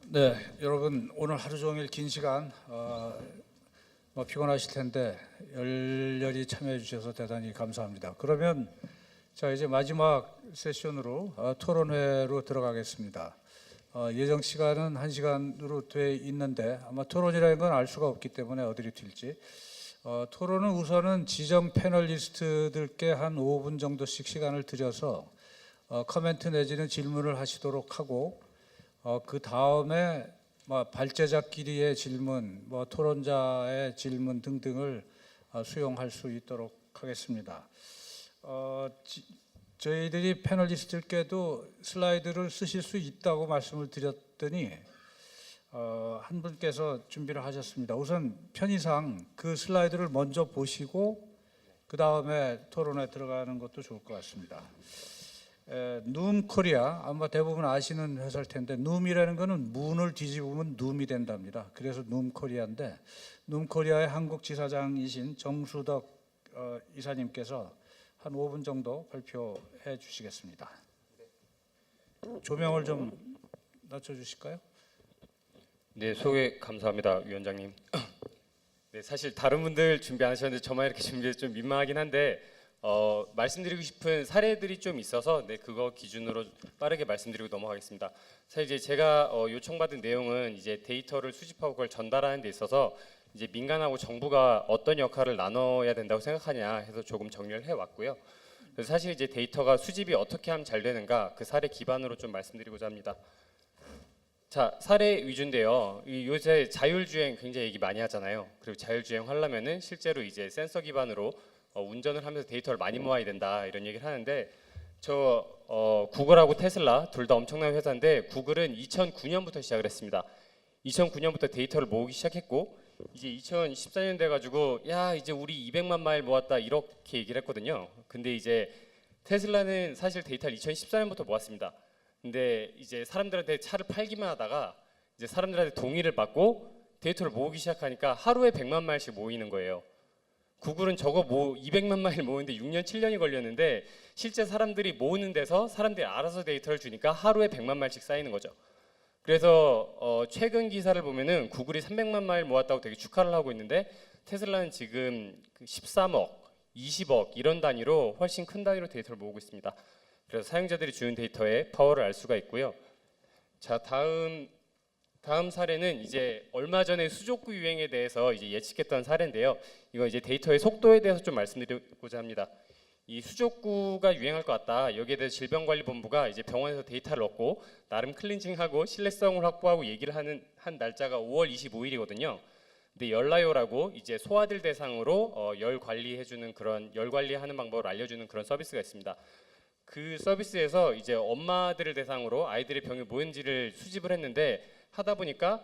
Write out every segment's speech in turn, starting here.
네, 여러분 오늘 하루 종일 긴 시간 피곤하실 텐데 열렬히 참여해 주셔서 대단히 감사합니다. 그러면 자 이제 마지막 세션으로 토론회로 들어가겠습니다. 예정 시간은 1시간으로 돼 있는데 아마 토론이라는 건 알 수가 없기 때문에 어디로 튈지 토론은 우선은 지정 패널리스트들께 한 5분 정도씩 시간을 드려서 코멘트 내지는 질문을 하시도록 하고 그 다음에 발제자끼리의 질문, 토론자의 질문 등등을 수용할 수 있도록 하겠습니다. 저희들이 패널리스트들께도 슬라이드를 쓰실 수 있다고 말씀을 드렸더니 한 분께서 준비를 하셨습니다. 우선 편의상 그 슬라이드를 먼저 보시고 그 다음에 토론에 들어가는 것도 좋을 것 같습니다. 누움 코리아 아마 대부분 아시는 회사일 텐데 누움이라는 거는 문을 뒤집으면 누움이 된답니다. 그래서 누움 코리아인데 누움 코리아의 한국 지사장이신 정수덕 이사님께서 한 5분 정도 발표해 주시겠습니다. 조명을 좀 낮춰 주실까요? 네, 소개 감사합니다, 위원장님. 네, 사실 다른 분들 준비 안 하셨는데 저만 이렇게 준비해서 좀 민망하긴 한데 말씀드리고 싶은 사례들이 좀 있어서 그거 기준으로 빠르게 말씀드리고 넘어가겠습니다. 사실 이제 제가 요청받은 내용은 이제 데이터를 수집하고 그걸 전달하는 데 있어서 이제 민간하고 정부가 어떤 역할을 나눠야 된다고 생각하냐 해서 조금 정리를 해왔고요. 그래서 사실 이제 데이터가 수집이 어떻게 하면 잘 되는가 그 사례 기반으로 좀 말씀드리고자 합니다. 자, 사례 위주인데요. 요새 자율주행 굉장히 얘기 많이 하잖아요. 그리고 자율주행 하려면은 실제로 이제 센서 기반으로 운전을 하면서 데이터를 많이 모아야 된다 이런 얘기를 하는데 구글하고 테슬라 둘 다 엄청난 회사인데 구글은 2009년부터 시작을 했습니다. 2009년부터 데이터를 모으기 시작했고 이제 2014년 돼가지고 야 이제 우리 200만 마일 모았다 이렇게 얘기를 했거든요. 근데 이제 테슬라는 사실 데이터를 2014년부터 모았습니다. 근데 이제 사람들한테 차를 팔기만 하다가 이제 사람들한테 동의를 받고 데이터를 모으기 시작하니까 하루에 100만 마일씩 모이는 거예요. 구글은 저거 200만 마일 모으는데 6년 7년이 걸렸는데 실제 사람들이 모으는 데서 사람들이 알아서 데이터를 주니까 하루에 100만 마일씩 쌓이는 거죠. 그래서 최근 기사를 보면은 구글이 300만 마일 모았다고 되게 축하를 하고 있는데 테슬라는 지금 13억, 20억 이런 단위로 훨씬 큰 단위로 데이터를 모으고 있습니다. 그래서 사용자들이 주는 데이터의 파워를 알 수가 있고요. 자, 다음 사례는 이제 얼마 전에 수족구 유행에 대해서 이제 예측했던 사례인데요. 이거 이제 데이터의 속도에 대해서 좀 말씀드리고자 합니다. 이 수족구가 유행할 것 같다. 여기에 대해서 질병관리본부가 이제 병원에서 데이터를 얻고 나름 클렌징하고 신뢰성을 확보하고 얘기를 하는 한 날짜가 5월 25일이거든요. 근데 열나요라고 이제 소아들 대상으로 열 관리해주는 그런 열 관리하는 방법을 알려주는 그런 서비스가 있습니다. 그 서비스에서 이제 엄마들을 대상으로 아이들의 병이 뭐인지를 수집을 했는데 하다 보니까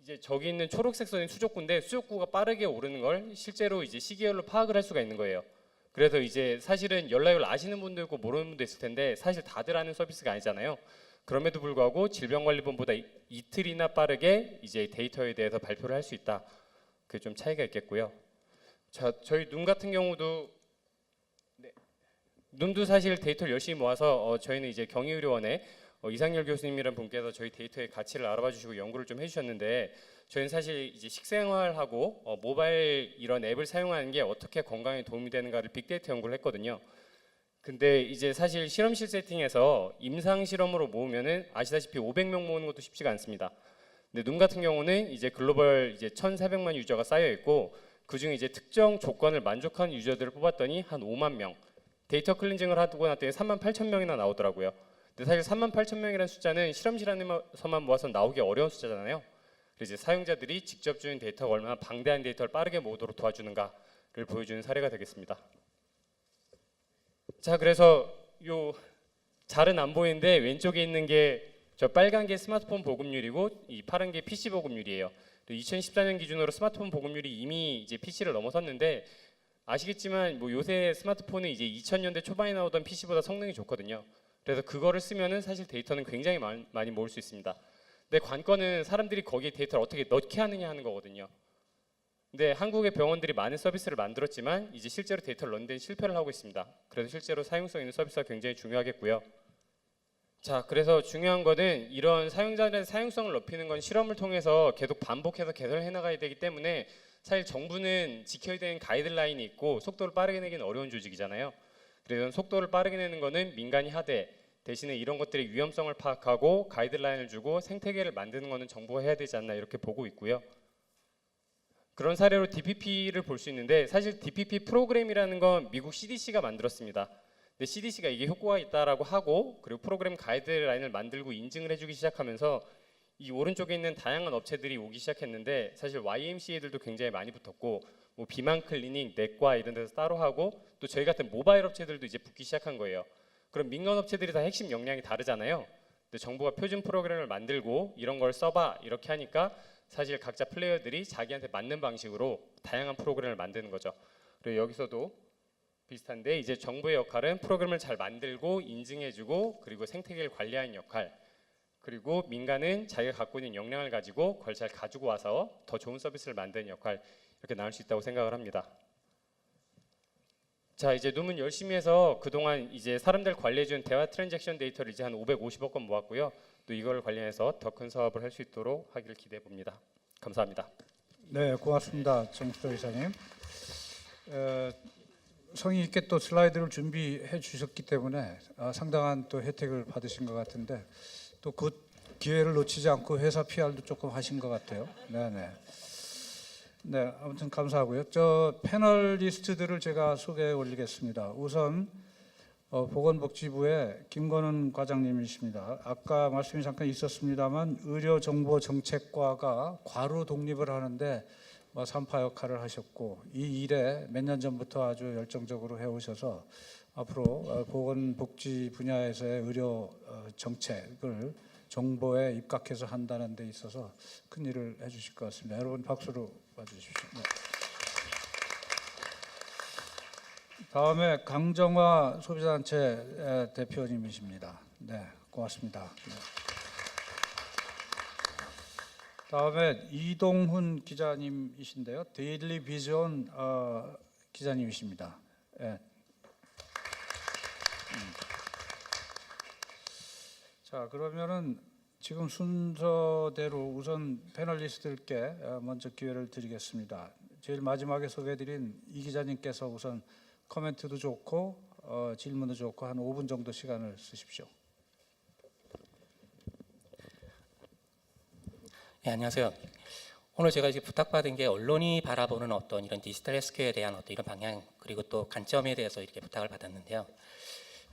이제 저기 있는 초록색 선인 수족구인데 수족구가 빠르게 오르는 걸 실제로 이제 시계열로 파악을 할 수가 있는 거예요. 그래서 이제 사실은 열나요를 아시는 분도 있고 모르는 분도 있을 텐데 사실 다들 아는 서비스가 아니잖아요. 그럼에도 불구하고 질병관리본보다 이틀이나 빠르게 이제 데이터에 대해서 발표를 할 수 있다. 그게 좀 차이가 있겠고요. 자, 저희 눈 같은 경우도 눈도 사실 데이터를 열심히 모아서 저희는 이제 경희의료원에 이상열 교수님이라는 분께서 저희 데이터의 가치를 알아봐 주시고 연구를 좀 해주셨는데 저희는 사실 이제 식생활하고 모바일 이런 앱을 사용하는 게 어떻게 건강에 도움이 되는가를 빅데이터 연구를 했거든요. 근데 이제 사실 실험실 세팅에서 임상 실험으로 모으면은 아시다시피 500명 모으는 것도 쉽지가 않습니다. 근데 눈 같은 경우는 이제 글로벌 이제 1,400만 유저가 쌓여 있고 그중에 이제 특정 조건을 만족하는 유저들을 뽑았더니 한 5만 명. 데이터 클렌징을 하고 났더니 38,000명이나 나오더라고요. 근데 사실 38,000명이라는 숫자는 실험실 안에서만 모아서 나오기 어려운 숫자잖아요. 그래서 이제 사용자들이 직접 주는 데이터가 얼마나 방대한 데이터를 빠르게 모으도록 도와주는가를 보여주는 사례가 되겠습니다. 자, 그래서 요 잘은 안 보이는데 왼쪽에 있는 게 저 빨간 게 스마트폰 보급률이고 이 파란 게 PC 보급률이에요. 2014년 기준으로 스마트폰 보급률이 이미 이제 PC를 넘어섰는데 아시겠지만 뭐 요새 스마트폰은 이제 2000년대 초반에 나오던 PC보다 성능이 좋거든요. 그래서 그거를 쓰면은 사실 데이터는 굉장히 많이 모을 수 있습니다. 근데 관건은 사람들이 거기에 데이터를 어떻게 넣게 하느냐 하는 거거든요. 근데 한국의 병원들이 많은 서비스를 만들었지만 이제 실제로 데이터를 넣는 데 실패를 하고 있습니다. 그래서 실제로 사용성 있는 서비스가 굉장히 중요하겠고요. 자, 그래서 중요한 거는 이런 사용자들의 사용성을 높이는 건 실험을 통해서 계속 반복해서 개선해 나가야 되기 때문에 사실 정부는 지켜야 되는 가이드라인이 있고 속도를 빠르게 내기는 어려운 조직이잖아요. 그래서 속도를 빠르게 내는 거는 민간이 하되 대신에 이런 것들의 위험성을 파악하고 가이드라인을 주고 생태계를 만드는 거는 정부가 해야 되지 않나 이렇게 보고 있고요. 그런 사례로 DPP를 볼 수 있는데 사실 DPP 프로그램이라는 건 미국 CDC가 만들었습니다. 근데 CDC가 이게 효과가 있다라고 하고 그리고 프로그램 가이드라인을 만들고 인증을 해주기 시작하면서 이 오른쪽에 있는 다양한 업체들이 오기 시작했는데 사실 YMCA들도 굉장히 많이 붙었고 뭐 비만 클리닉, 내과 이런 데서 따로 하고 또 저희 같은 모바일 업체들도 이제 붙기 시작한 거예요. 그럼 민간 업체들이 다 핵심 역량이 다르잖아요. 근데 정부가 표준 프로그램을 만들고 이런 걸 써봐 이렇게 하니까 사실 각자 플레이어들이 자기한테 맞는 방식으로 다양한 프로그램을 만드는 거죠. 그리고 여기서도 비슷한데 이제 정부의 역할은 프로그램을 잘 만들고 인증해주고 그리고 생태계를 관리하는 역할, 그리고 민간은 자기가 갖고 있는 역량을 가지고 그걸 잘 가지고 와서 더 좋은 서비스를 만드는 역할, 이렇게 나눌 수 있다고 생각을 합니다. 자, 이제 논문 열심히 해서 그동안 이제 사람들 관리해준 대화 트랜잭션 데이터를 이제 한 550억 건 모았고요. 또 이걸 관련해서 더 큰 사업을 할 수 있도록 하기를 기대해 봅니다. 감사합니다. 네, 고맙습니다, 정수조 이사님. 성의 있게 또 슬라이드를 준비해 주셨기 때문에 상당한 또 혜택을 받으신 것 같은데 또 그 기회를 놓치지 않고 회사 PR도 조금 하신 것 같아요. 네네. 네, 아무튼 감사하고요. 저 패널리스트들을 제가 소개해 올리겠습니다. 우선 보건복지부의 김건은 과장님이십니다. 아까 말씀이 잠깐 있었습니다만 의료정보정책과가 과로 독립을 하는데 산파 역할을 하셨고 이 일에 몇 년 전부터 아주 열정적으로 해오셔서 앞으로 보건복지 분야에서의 의료 정책을 정보에 입각해서 한다는 데 있어서 큰 일을 해주실 것 같습니다. 여러분 박수로 봐주십시오. 네. 다음에 강정화 소비자단체 대표님이십니다. 네, 고맙습니다. 네. 다음에 이동훈 기자님이신데요. 데일리 비전 기자님이십니다. 네. 자, 그러면은 지금 순서대로 우선 패널리스트들께 먼저 기회를 드리겠습니다. 제일 마지막에 소개해드린 이 기자님께서 우선 코멘트도 좋고 질문도 좋고 한 5분 정도 시간을 쓰십시오. 네, 안녕하세요. 오늘 제가 이제 부탁받은 게 언론이 바라보는 어떤 이런 디지털 헬스케어에 대한 어떤 이런 방향 그리고 또 관점에 대해서 이렇게 부탁을 받았는데요.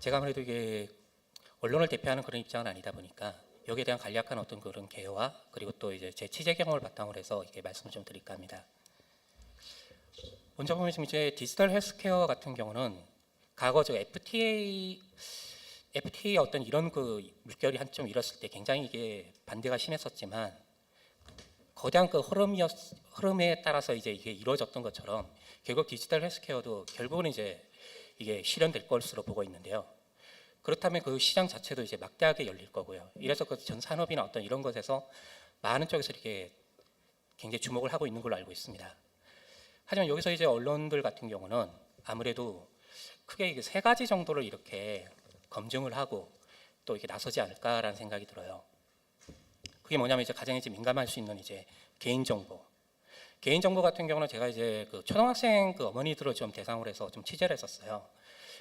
제가 아무래도 이게 언론을 대표하는 그런 입장은 아니다 보니까 여기에 대한 간략한 어떤 그런 개요와 그리고 또 이제 제 취재 경험을 바탕으로 해서 이렇게 말씀을 좀 드릴까 합니다. 먼저 보면 지금 이제 디지털 헬스케어 같은 경우는 과거 저 FTA 어떤 이런 그 물결이 한점 일었을 때 굉장히 이게 반대가 심했었지만 거대한 그 흐름에 따라서 이제 이게 이루어졌던 것처럼 결국 디지털 헬스케어도 결국은 이제 이게 실현될 것으로 보고 있는데요. 그렇다면 그 시장 자체도 이제 막대하게 열릴 거고요. 이래서 그 전 산업이나 어떤 이런 것에서 많은 쪽에서 이렇게 굉장히 주목을 하고 있는 걸로 알고 있습니다. 하지만 여기서 이제 언론들 같은 경우는 아무래도 크게 이게 세 가지 정도를 이렇게 검증을 하고 또 이렇게 나서지 않을까라는 생각이 들어요. 그게 뭐냐면 이제 가장 이제 민감할 수 있는 이제 개인정보 같은 경우는 제가 이제 그 초등학생 그 어머니들을 좀 대상으로 해서 좀 취재를 했었어요.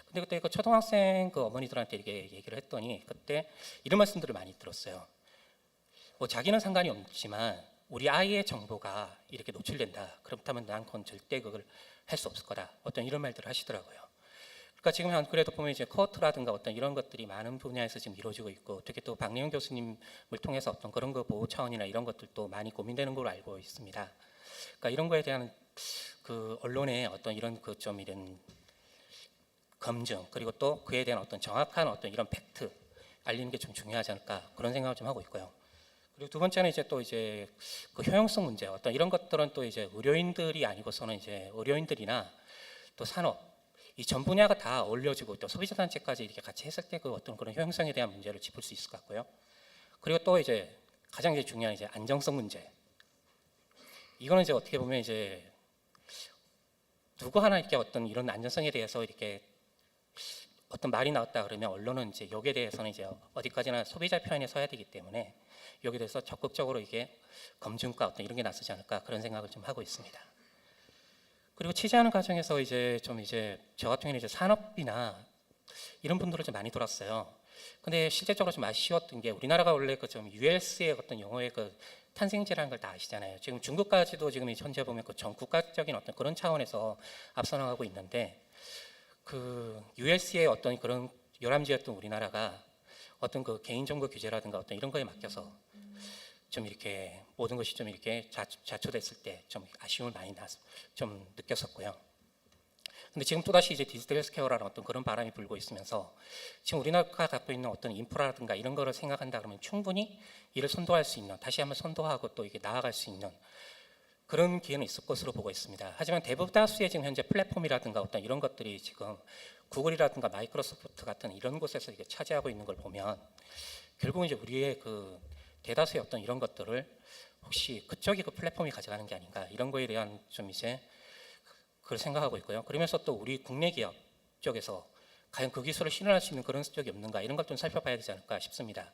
근데 그때 그 초등학생 그 어머니들한테 이렇게 얘기를 했더니 그때 이런 말씀들을 많이 들었어요. 뭐 자기는 상관이 없지만 우리 아이의 정보가 이렇게 노출된다. 그렇다면 난 그건 절대 그걸 할 수 없을 거다. 어떤 이런 말들을 하시더라고요. 그러니까 지금 한 그래도 보면 이제 코어트라든가 어떤 이런 것들이 많은 분야에서 지금 이루어지고 있고 특히 또 박리훈 교수님을 통해서 어떤 그런 거 보호 차원이나 이런 것들도 많이 고민되는 걸로 알고 있습니다. 그러니까 이런 거에 대한 그 언론의 어떤 이런 그 좀 이런 검증 그리고 또 그에 대한 어떤 정확한 어떤 이런 팩트 알리는 게 좀 중요하지 않을까 그런 생각을 좀 하고 있고요. 그리고 두 번째는 이제 또 이제 그 효용성 문제 어떤 이런 것들은 또 이제 의료인들이 아니고서는 이제 의료인들이나 또 산업 이 전 분야가 다 어울려지고 또 소비자 단체까지 이렇게 같이 했을 때 그 어떤 그런 효용성에 대한 문제를 짚을 수 있을 것 같고요. 그리고 또 이제 가장 이제 중요한 이제 안정성 문제. 이거는 이제 어떻게 보면 이제 누구 하나 이렇게 어떤 이런 안전성에 대해서 이렇게 어떤 말이 나왔다 그러면 언론은 이제 여기에 대해서는 이제 어디까지나 소비자 편에 서야 되기 때문에 여기에 대해서 적극적으로 이게 검증과 어떤 이런 게 나서지 않을까 그런 생각을 좀 하고 있습니다. 그리고 취재하는 과정에서 이제 저 같은 경우는 이제 산업이나 이런 분들을 좀 많이 돌았어요. 근데 실제적으로 좀 아쉬웠던 게 우리나라가 원래 그 좀 US의 어떤 영어의 그 탄생지라는 걸 다 아시잖아요. 지금 중국까지도 지금 현재 보면 그 전 국가적인 어떤 그런 차원에서 앞서 나가고 있는데 그 US의 어떤 그런 열람지였던 우리나라가 어떤 그 개인정보 규제라든가 어떤 이런 거에 맡겨서 좀 이렇게 모든 것이 좀 이렇게 자초됐을 때 좀 아쉬움을 많이 좀 느꼈었고요. 근데 지금 또다시 이제 디지털 헬스케어라는 어떤 그런 바람이 불고 있으면서 지금 우리나라가 갖고 있는 어떤 인프라라든가 이런 거를 생각한다 그러면 충분히 이를 선도할 수 있는, 다시 한번 선도하고 또 이게 나아갈 수 있는 그런 기회는 있을 것으로 보고 있습니다. 하지만 대다수의 지금 현재 플랫폼이라든가 어떤 이런 것들이 지금 구글이라든가 마이크로소프트 같은 이런 곳에서 이게 차지하고 있는 걸 보면 결국은 이제 우리의 그 대다수의 어떤 이런 것들을 혹시 그쪽이 그 플랫폼이 가져가는 게 아닌가 이런 거에 대한 좀 이제 그걸 생각하고 있고요. 그러면서 또 우리 국내 기업 쪽에서 과연 그 기술을 실현할 수 있는 그런 쪽이 없는가 이런 걸 좀 살펴봐야 되지 않을까 싶습니다.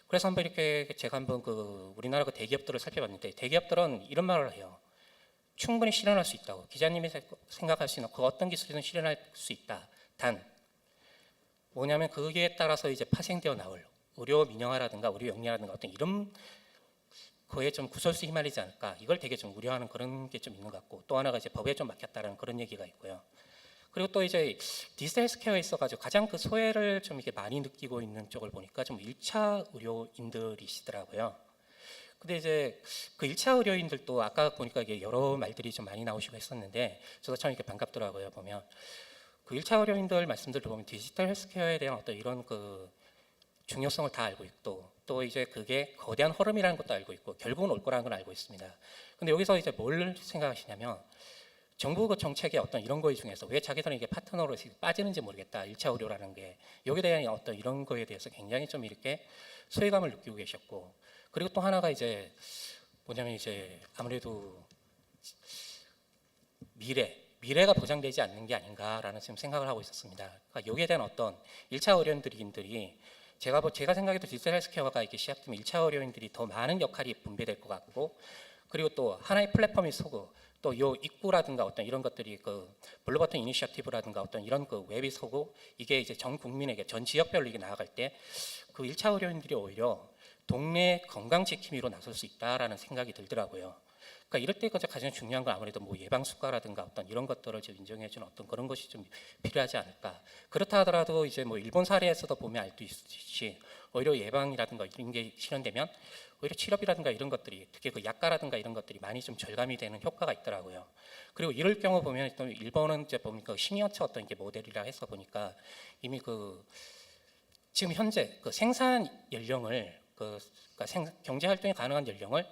그래서 한번 이렇게 제가 한번 그 우리나라 그 대기업들을 살펴봤는데 대기업들은 이런 말을 해요. 충분히 실현할 수 있다고. 기자님이 생각할 수 있는 그 어떤 기술이든 실현할 수 있다. 단 뭐냐면 그에 따라서 이제 파생되어 나올 의료 민영화라든가 의료 영리화라든가 어떤 이런 거에 좀 구설수 휘말리지 않을까 이걸 되게 좀 우려하는 그런 게 좀 있는 것 같고 또 하나가 이제 법에 좀 맡겼다는 그런 얘기가 있고요. 그리고 또 이제 디지털 헬스케어에 있어가지고 가장 그 소외를 좀 이게 많이 느끼고 있는 쪽을 보니까 좀 1차 의료인들이시더라고요. 근데 이제 그 1차 의료인들도 아까 보니까 이게 여러 말들이 좀 많이 나오시고 했었는데 저도 참 이렇게 반갑더라고요. 보면 그 1차 의료인들 말씀들을 보면 디지털 헬스케어에 대한 어떤 이런 그 중요성을 다 알고 있고 또 이제 그게 거대한 흐름이라는 것도 알고 있고 결국은 올 거라는 걸 알고 있습니다. 근데 여기서 이제 뭘 생각하시냐면 정부 그 정책의 어떤 이런 거에 중에서 왜 자기들은 이게 파트너로 빠지는지 모르겠다. 1차 의료라는 게 여기에 대한 어떤 이런 거에 대해서 굉장히 좀 이렇게 소외감을 느끼고 계셨고 그리고 또 하나가 이제 뭐냐면 이제 아무래도 미래가 보장되지 않는 게 아닌가라는 지금 생각을 하고 있었습니다. 그러니까 여기에 대한 어떤 1차 의료인들이 제가 생각해도 디지털 헬스케어가 이렇게 시작되면 1차 의료인들이 더 많은 역할이 분배될 것 같고 그리고 또 하나의 플랫폼이 서고 또 요 입구라든가 어떤 이런 것들이 그 블루버튼 이니셔티브라든가 어떤 이런 그 웹이 서고 이게 이제 전 국민에게 전 지역별로 이게 나아갈 때 그 1차 의료인들이 오히려 동네 건강 지킴이로 나설 수 있다라는 생각이 들더라고요. 그러니까 이럴 때 가장 중요한 건 아무래도 뭐 예방 수가라든가 어떤 이런 것들을 좀 인정해주는 어떤 그런 것이 좀 필요하지 않을까. 그렇다 하더라도 이제 뭐 일본 사례에서도 보면 알 수 있듯이 오히려 예방이라든가 이런 게 실현되면 오히려 치료비라든가 이런 것들이 특히 그 약가라든가 이런 것들이 많이 좀 절감이 되는 효과가 있더라고요. 그리고 이럴 경우 보면 또 일본은 이제 보니까 시니어처 어떤 게 모델이라 해서 보니까 이미 그 지금 현재 그 생산 연령을 그러니까 경제 활동이 가능한 연령을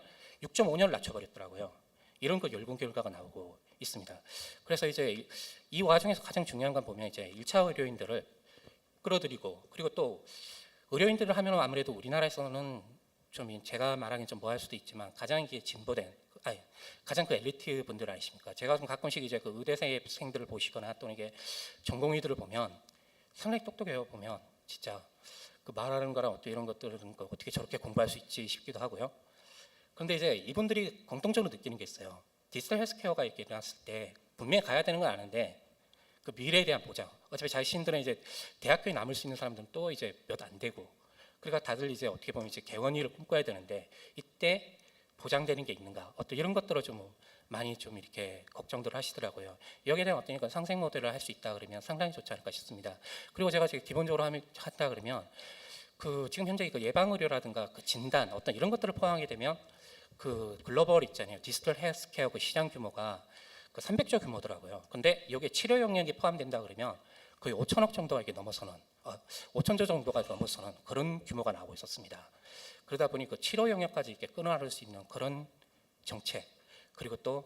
6.5년 낮춰버렸더라고요. 이런 그 연구 결과가 나오고 있습니다. 그래서 이제 이 와중에서 가장 중요한 건 보면 이제 1차 의료인들을 끌어들이고 그리고 또 의료인들을 하면 아무래도 우리나라에서는 좀 제가 말하기는 좀 뭐할 수도 있지만 가장 이게 진보된 가장 그 엘리트 분들 아니십니까? 제가 좀 가끔씩 이제 그 의대생들을 보시거나 또는 이게 전공의들을 보면 상당히 똑똑해요. 보면 진짜 그 말하는 거랑 어떤 이런 것들은 어떻게 저렇게 공부할 수 있지 싶기도 하고요. 그런데 이제 이분들이 공통적으로 느끼는 게 있어요. 디지털 헬스케어가 이렇게 일어났을 때 분명히 가야 되는 건 아는데 그 미래에 대한 보장. 어차피 자신들은 이제 대학교에 남을 수 있는 사람들은 또 이제 몇 안 되고, 그러니까 다들 이제 어떻게 보면 이제 개원이를 꿈꿔야 되는데 이때 보장되는 게 있는가? 어떤 이런 것들을 좀 많이 좀 이렇게 걱정들 하시더라고요. 여기에 대한 어떤 상생 모델을 할 수 있다 그러면 상당히 좋지 않을까 싶습니다. 그리고 제가 지금 기본적으로 한다 그러면 그 지금 현재 그 예방 의료라든가 그 진단 어떤 이런 것들을 포함하게 되면 그 글로벌 있잖아요. 디지털 헬스케어 그 시장 규모가 그 300조 규모더라고요. 근데 여기에 치료 영역이 포함된다 그러면 거의 5천억 정도가 이게 넘어서는 5천조 정도가 넘어서는 그런 규모가 나오고 있었습니다. 그러다 보니 그 치료 영역까지 이렇게 끊어나를 수 있는 그런 정책 그리고 또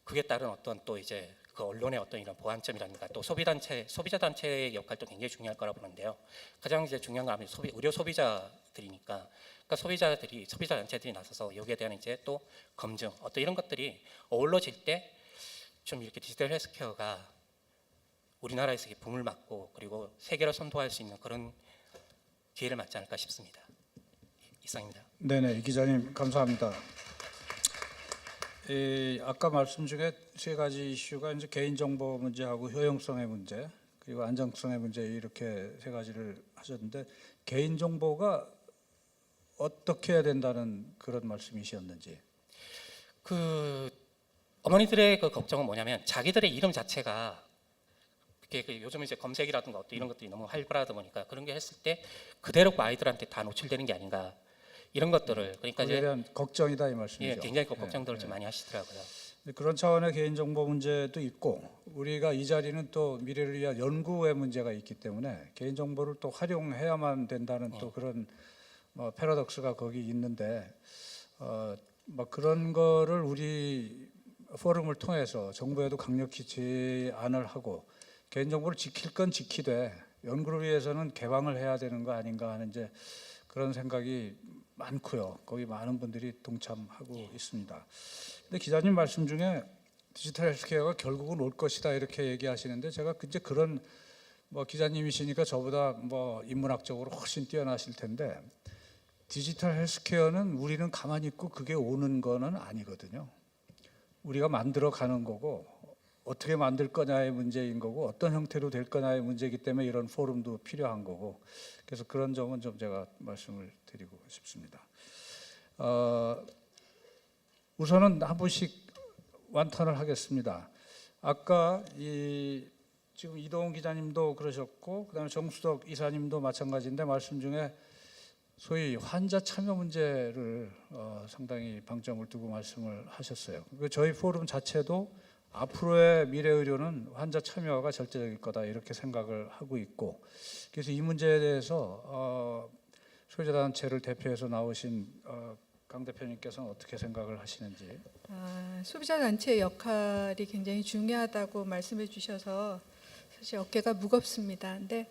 그에 따른 어떤 또 이제 그 언론의 어떤 이런 보완점이라든가 또 소비자 단체의 역할도 굉장히 중요할 거라 보는데요. 가장 이제 중요한 건 아무래도 의료 소비자들이니까 그러니까 소비자 단체들이 나서서 여기에 대한 이제 또 검증 어떤 이런 것들이 어우러질 때 좀 이렇게 디지털 헬스케어가 우리나라에서 이게 붐을 맞고 그리고 세계로 선도할 수 있는 그런 기회를 맞지 않을까 싶습니다. 이상입니다. 네네, 이 기자님 감사합니다. 아까 말씀 중에 세 가지 이슈가 이제 개인정보 문제하고 효용성의 문제 그리고 안정성의 문제 이렇게 세 가지를 하셨는데 개인정보가 어떻게 해야 된다는 그런 말씀이셨는지. 그 어머니들의 그 걱정은 뭐냐면 자기들의 이름 자체가 그게 요즘 이제 검색이라든가 어떤 이런 것들이 너무 활발하다 보니까 그런 게 했을 때 그대로 그 아이들한테 다 노출되는 게 아닌가 이런 것들을 그러니까 거기에 이제 대한 걱정이다 이 말씀이죠. 예, 굉장히 그 네, 걱정들을 네. 좀 많이 하시더라고요. 그런 차원의 개인정보 문제도 있고 우리가 이 자리는 또 미래를 위한 연구의 문제가 있기 때문에 개인정보를 또 활용해야만 된다는 또 그런 패러독스가 거기 있는데 뭐 그런 거를 우리 포럼을 통해서 정부에도 강력히 제안을 하고 개인정보를 지킬 건 지키되 연구를 위해서는 개방을 해야 되는 거 아닌가 하는 이제 그런 생각이 많고요. 거기 많은 분들이 동참하고 있습니다. 근데 기자님 말씀 중에 디지털 헬스케어가 결국은 올 것이다 이렇게 얘기하시는데 제가 이제 그런 뭐 기자님이시니까 저보다 뭐 인문학적으로 훨씬 뛰어나실 텐데 디지털 헬스케어는 우리는 가만히 있고 그게 오는 거는 아니거든요. 우리가 만들어 가는 거고 어떻게 만들 거냐의 문제인 거고 어떤 형태로 될 거냐의 문제이기 때문에 이런 포럼도 필요한 거고 그래서 그런 점은 좀 제가 말씀을 드리고 싶습니다. 우선은 한 분씩 완탄을 하겠습니다. 아까 지금 이동훈 기자님도 그러셨고 그다음에 정수덕 이사님도 마찬가지인데 말씀 중에 소위 환자 참여 문제를 상당히 방점을 두고 말씀을 하셨어요. 저희 포럼 자체도 앞으로의 미래 의료는 환자 참여가 절대적일 거다 이렇게 생각을 하고 있고 그래서 이 문제에 대해서 소비자단체를 대표해서 나오신 강 대표님께서는 어떻게 생각을 하시는지. 소비자단체의 역할이 굉장히 중요하다고 말씀해 주셔서 사실 어깨가 무겁습니다. 근데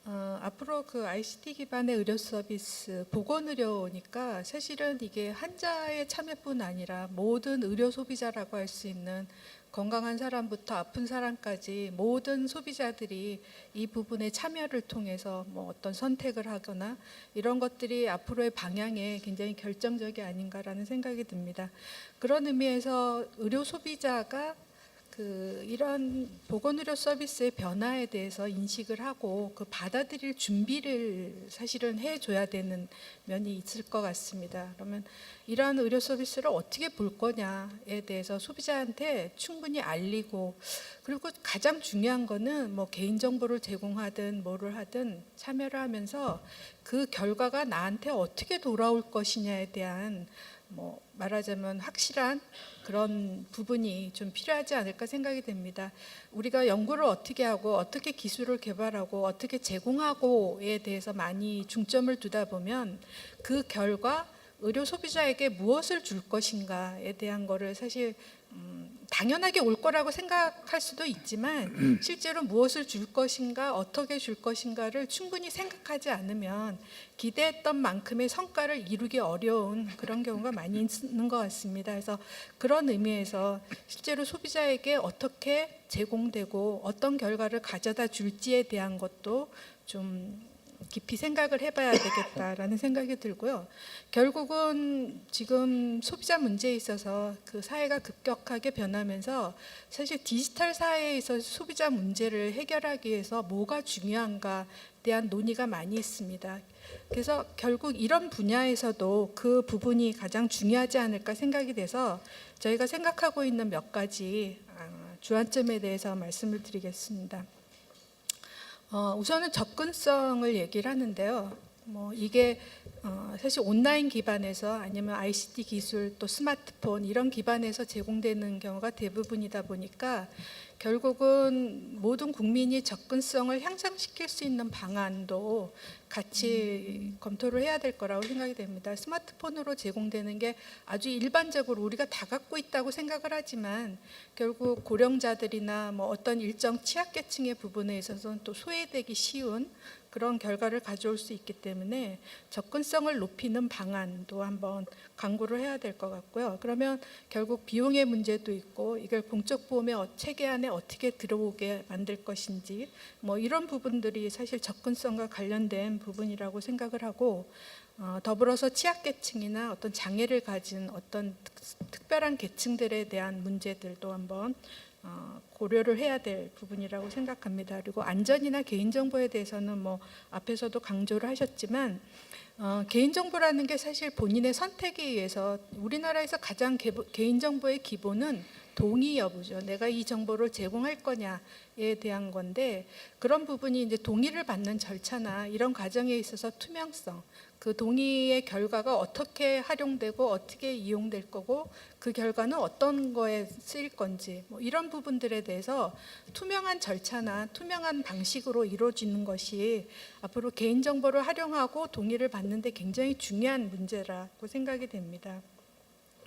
앞으로 그 ICT 기반의 의료 서비스, 보건의료니까 사실은 이게 환자의 참여뿐 아니라 모든 의료 소비자라고 할 수 있는 건강한 사람부터 아픈 사람까지 모든 소비자들이 이 부분에 참여를 통해서 뭐 어떤 선택을 하거나 이런 것들이 앞으로의 방향에 굉장히 결정적이 아닌가라는 생각이 듭니다. 그런 의미에서 의료 소비자가 이런 보건의료 서비스의 변화에 대해서 인식을 하고 그 받아들일 준비를 사실은 해줘야 되는 면이 있을 것 같습니다. 그러면 이러한 의료 서비스를 어떻게 볼 거냐에 대해서 소비자한테 충분히 알리고 그리고 가장 중요한 거는 뭐 개인정보를 제공하든 뭐를 하든 참여를 하면서 그 결과가 나한테 어떻게 돌아올 것이냐에 대한 뭐 말하자면 확실한 그런 부분이 좀 필요하지 않을까 생각이 됩니다. 우리가 연구를 어떻게 하고 어떻게 기술을 개발하고 어떻게 제공하고에 대해서 많이 중점을 두다 보면 그 결과 의료 소비자에게 무엇을 줄 것인가에 대한 거를 사실 당연하게 올 거라고 생각할 수도 있지만 실제로 무엇을 줄 것인가 어떻게 줄 것인가를 충분히 생각하지 않으면 기대했던 만큼의 성과를 이루기 어려운 그런 경우가 많이 있는 것 같습니다. 그래서 그런 의미에서 실제로 소비자에게 어떻게 제공되고 어떤 결과를 가져다 줄지에 대한 것도 좀 깊이 생각을 해봐야 되겠다라는 생각이 들고요. 결국은 지금 소비자 문제에 있어서 그 사회가 급격하게 변하면서 사실 디지털 사회에서 소비자 문제를 해결하기 위해서 뭐가 중요한가에 대한 논의가 많이 있습니다. 그래서 결국 이런 분야에서도 그 부분이 가장 중요하지 않을까 생각이 돼서 저희가 생각하고 있는 몇 가지 주안점에 대해서 말씀을 드리겠습니다. 우선은 접근성을 얘기를 하는데요. 뭐 이게 사실 온라인 기반에서 아니면 ICT 기술 또 스마트폰 이런 기반에서 제공되는 경우가 대부분이다 보니까 결국은 모든 국민이 접근성을 향상시킬 수 있는 방안도 같이 검토를 해야 될 거라고 생각이 됩니다. 스마트폰으로 제공되는 게 아주 일반적으로 우리가 다 갖고 있다고 생각을 하지만 결국 고령자들이나 뭐 어떤 일정 취약계층의 부분에 있어서는 또 소외되기 쉬운 그런 결과를 가져올 수 있기 때문에 접근성을 높이는 방안도 한번 강구를 해야 될 것 같고요. 그러면 결국 비용의 문제도 있고 이걸 공적 보험의 체계 안에 어떻게 들어오게 만들 것인지 뭐 이런 부분들이 사실 접근성과 관련된 부분이라고 생각을 하고 더불어서 취약계층이나 어떤 장애를 가진 어떤 특별한 계층들에 대한 문제들도 한번 고려를 해야 될 부분이라고 생각합니다. 그리고 안전이나 개인정보에 대해서는 뭐 앞에서도 강조를 하셨지만 개인정보라는 게 사실 본인의 선택에 의해서 우리나라에서 가장 개인정보의 기본은 동의 여부죠. 내가 이 정보를 제공할 거냐에 대한 건데 그런 부분이 이제 동의를 받는 절차나 이런 과정에 있어서 투명성, 그 동의의 결과가 어떻게 활용되고 어떻게 이용될 거고 그 결과는 어떤 거에 쓰일 건지 뭐 이런 부분들에 대해서 투명한 절차나 투명한 방식으로 이루어지는 것이 앞으로 개인정보를 활용하고 동의를 받는데 굉장히 중요한 문제라고 생각이 됩니다.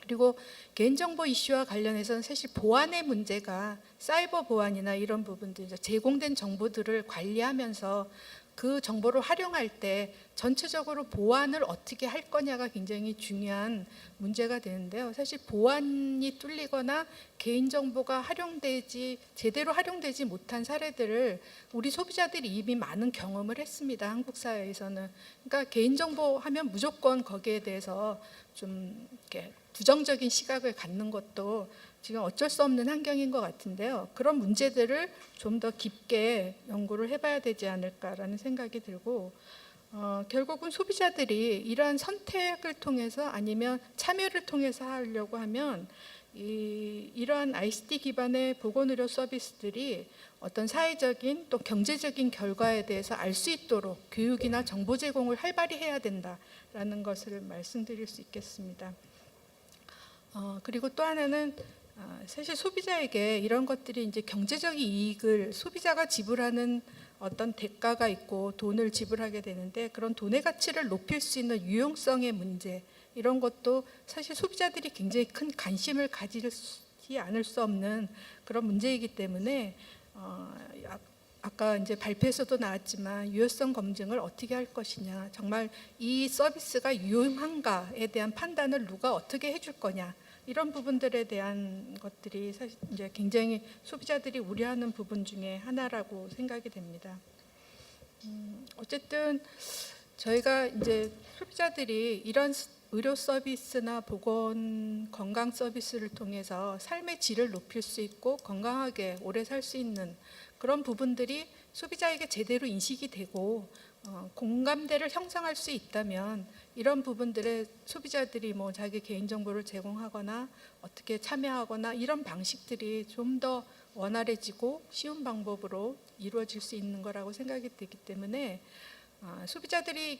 그리고 개인정보 이슈와 관련해서는 사실 보안의 문제가 사이버 보안이나 이런 부분들 제공된 정보들을 관리하면서 그 정보를 활용할 때 전체적으로 보안을 어떻게 할 거냐가 굉장히 중요한 문제가 되는데요. 사실 보안이 뚫리거나 개인정보가 제대로 활용되지 못한 사례들을 우리 소비자들이 이미 많은 경험을 했습니다. 한국 사회에서는. 그러니까 개인정보 하면 무조건 거기에 대해서 좀 이렇게 부정적인 시각을 갖는 것도 지금 어쩔 수 없는 환경인 것 같은데요. 그런 문제들을 좀 더 깊게 연구를 해봐야 되지 않을까라는 생각이 들고 결국은 소비자들이 이러한 선택을 통해서 아니면 참여를 통해서 하려고 하면 이러한 ICT 기반의 보건의료 서비스들이 어떤 사회적인 또 경제적인 결과에 대해서 알 수 있도록 교육이나 정보 제공을 활발히 해야 된다라는 것을 말씀드릴 수 있겠습니다. 그리고 또 하나는 사실 소비자에게 이런 것들이 이제 경제적인 이익을 소비자가 지불하는 어떤 대가가 있고 돈을 지불하게 되는데 그런 돈의 가치를 높일 수 있는 유용성의 문제 이런 것도 사실 소비자들이 굉장히 큰 관심을 가지지 않을 수 없는 그런 문제이기 때문에 아까 이제 발표에서도 나왔지만 유효성 검증을 어떻게 할 것이냐, 정말 이 서비스가 유용한가에 대한 판단을 누가 어떻게 해줄 거냐 이런 부분들에 대한 것들이 사실 이제 굉장히 소비자들이 우려하는 부분 중에 하나라고 생각이 됩니다. 어쨌든 저희가 이제 소비자들이 이런 의료 서비스나 보건 건강 서비스를 통해서 삶의 질을 높일 수 있고 건강하게 오래 살 수 있는 그런 부분들이 소비자에게 제대로 인식이 되고 공감대를 형성할 수 있다면 이런 부분들에 소비자들이 뭐 자기 개인정보를 제공하거나 어떻게 참여하거나 이런 방식들이 좀 더 원활해지고 쉬운 방법으로 이루어질 수 있는 거라고 생각이 되기 때문에 소비자들이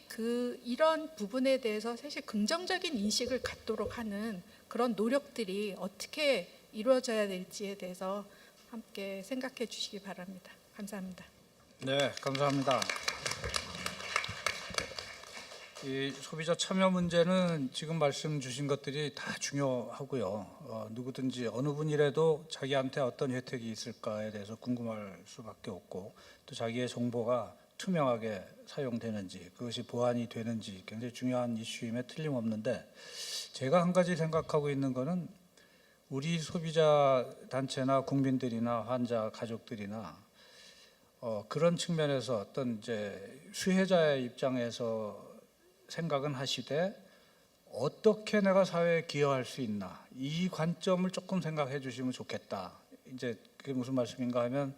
이런 부분에 대해서 사실 긍정적인 인식을 갖도록 하는 그런 노력들이 어떻게 이루어져야 될지에 대해서 함께 생각해 주시기 바랍니다. 감사합니다. 네, 감사합니다. 이 소비자 참여 문제는 지금 말씀 주신 것들이 다 중요하고요. 누구든지 어느 분이라도 자기한테 어떤 혜택이 있을까에 대해서 궁금할 수밖에 없고 또 자기의 정보가 투명하게 사용되는지 그것이 보완이 되는지 굉장히 중요한 이슈임에 틀림없는데 제가 한 가지 생각하고 있는 거는 우리 소비자 단체나 국민들이나 환자 가족들이나 그런 측면에서 어떤 이제 수혜자의 입장에서 생각은 하시되 어떻게 내가 사회에 기여할 수 있나 이 관점을 조금 생각해 주시면 좋겠다. 이제 그게 무슨 말씀인가 하면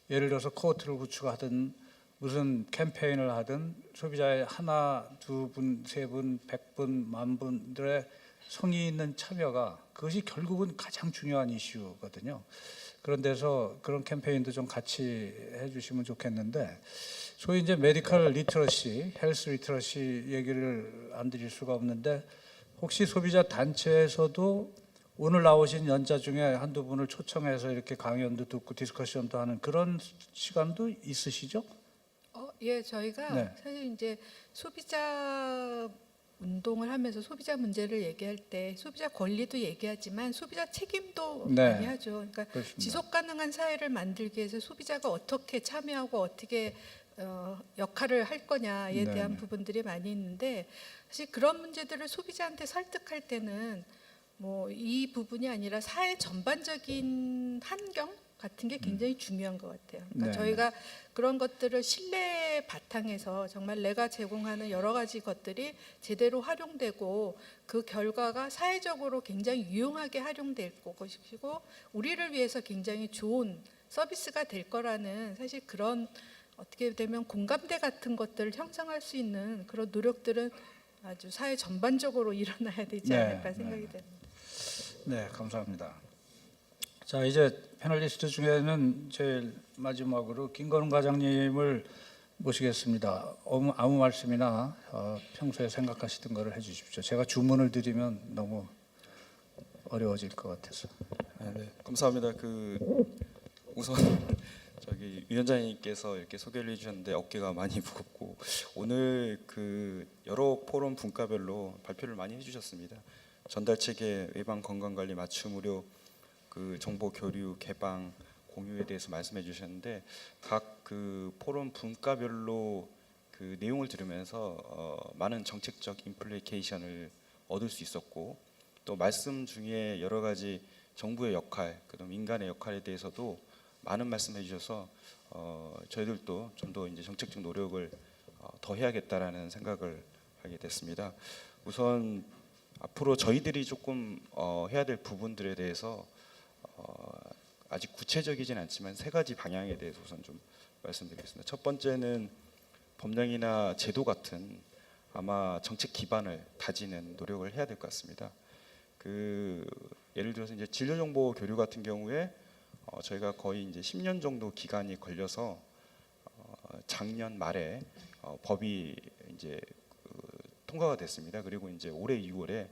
예를 들어서 코어트를 구축하든 무슨 캠페인을 하든 소비자의 하나, 두 분, 세 분, 100분, 만 분들의 성의 있는 참여가 그것이 결국은 가장 중요한 이슈거든요. 그런 데서 그런 캠페인도 좀 같이 해주시면 좋겠는데 소위 이제 메디컬 리터러시, 헬스 리터러시 얘기를 안 드릴 수가 없는데 혹시 소비자 단체에서도 오늘 나오신 연자 중에 한두 분을 초청해서 이렇게 강연도 듣고 디스커션도 하는 그런 시간도 있으시죠? 예, 저희가 네. 사실 이제 소비자 운동을 하면서 소비자 문제를 얘기할 때 소비자 권리도 얘기하지만 소비자 책임도 네. 많이 하죠. 그러니까 그렇습니다. 지속 가능한 사회를 만들기 위해서 소비자가 어떻게 참여하고 어떻게 역할을 할 거냐에 네, 대한 네. 부분들이 많이 있는데 사실 그런 문제들을 소비자한테 설득할 때는 뭐 이 부분이 아니라 사회 전반적인 환경 같은 게 굉장히 중요한 것 같아요. 그러니까 네, 저희가 그런 것들을 신뢰 바탕에서 정말 내가 제공하는 여러 가지 것들이 제대로 활용되고 그 결과가 사회적으로 굉장히 유용하게 활용될 것이고 우리를 위해서 굉장히 좋은 서비스가 될 거라는 사실 그런 어떻게 되면 공감대 같은 것들을 형성할 수 있는 그런 노력들은 아주 사회 전반적으로 일어나야 되지 네, 않을까 생각이 네. 됩니다. 네, 감사합니다. 자, 이제 패널리스트 중에는 제일 마지막으로 김건웅 과장님을 모시겠습니다. 아무 말씀이나 평소에 생각하시던 거를 해주십시오. 제가 주문을 드리면 너무 어려워질 것 같아서. 네, 감사합니다. 우선 저기 위원장님께서 이렇게 소개를 해주셨는데 어깨가 많이 무겁고 오늘 여러 포럼 분과별로 발표를 많이 해주셨습니다. 전달 체계, 예방 건강관리 맞춤 의료, 정보 교류, 개방, 공유에 대해서 말씀해 주셨는데 각 포럼 분과별로 내용을 들으면서 많은 정책적 임플리케이션을 얻을 수 있었고 또 말씀 중에 여러 가지 정부의 역할, 그다음 인간의 역할에 대해서도 많은 말씀해 주셔서 저희들도 좀 더 이제 정책적 노력을 더 해야겠다라는 생각을 하게 됐습니다. 우선 앞으로 저희들이 조금 해야 될 부분들에 대해서 아직 구체적이진 않지만 세 가지 방향에 대해서 우선 좀 말씀드리겠습니다. 첫 번째는 법령이나 제도 같은 아마 정책 기반을 다지는 노력을 해야 될 것 같습니다. 예를 들어서 이제 진료정보 교류 같은 경우에 저희가 거의 이제 10년 정도 기간이 걸려서 작년 말에 법이 이제 통과가 됐습니다. 그리고 이제 올해 2월에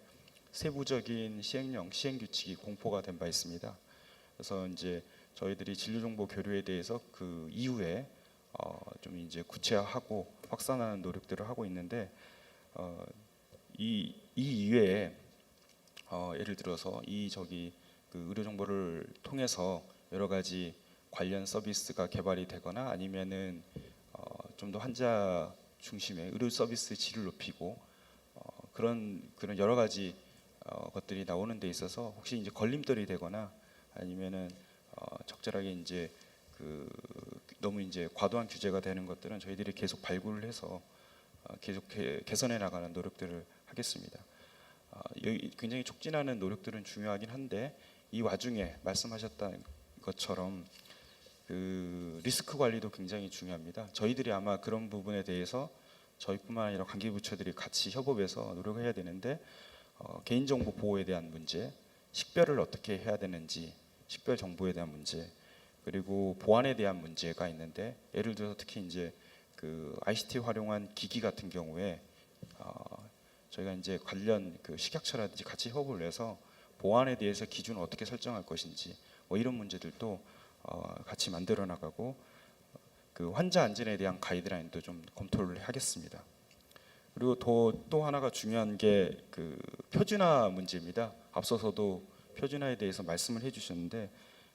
세부적인 시행령, 시행규칙이 공포가 된 바 있습니다. 그래서 이제 저희들이 진료정보 교류에 대해서 그 이후에 좀 이제 구체화하고 확산하는 노력들을 하고 있는데 이 이외에 예를 들어서 의료 정보를 통해서 여러 가지 관련 서비스가 개발이 되거나 아니면은 좀 더 환자 중심의 의료 서비스 질을 높이고 그런 여러 가지 것들이 나오는 데 있어서 혹시 이제 걸림돌이 되거나 아니면은 적절하게 이제 너무 이제 과도한 규제가 되는 것들은 저희들이 계속 발굴을 해서 계속 개선해 나가는 노력들을 하겠습니다. 굉장히 촉진하는 노력들은 중요하긴 한데 이 와중에 말씀하셨던 것처럼 리스크 관리도 굉장히 중요합니다. 저희들이 아마 그런 부분에 대해서 저희뿐만 아니라 관계부처들이 같이 협업해서 노력을 해야 되는데 개인정보 보호에 대한 문제, 식별을 어떻게 해야 되는지, 식별 정보에 대한 문제, 그리고 보안에 대한 문제가 있는데 예를 들어서 특히 이제 ICT 활용한 기기 같은 경우에 저희가 이제 관련 식약처라든지 같이 협업을 해서 보안에 대해서 기준을 어떻게 설정할 것인지 뭐 이런 문제들도 같이 만들어 나가고 환자 안전에 대한 가이드라인도 좀 검토를 하겠습니다. 그리고 또 하나가 중요한 게 표준화 문제입니다. 앞서서도 표준화에 대해서 말씀을 해주셨는데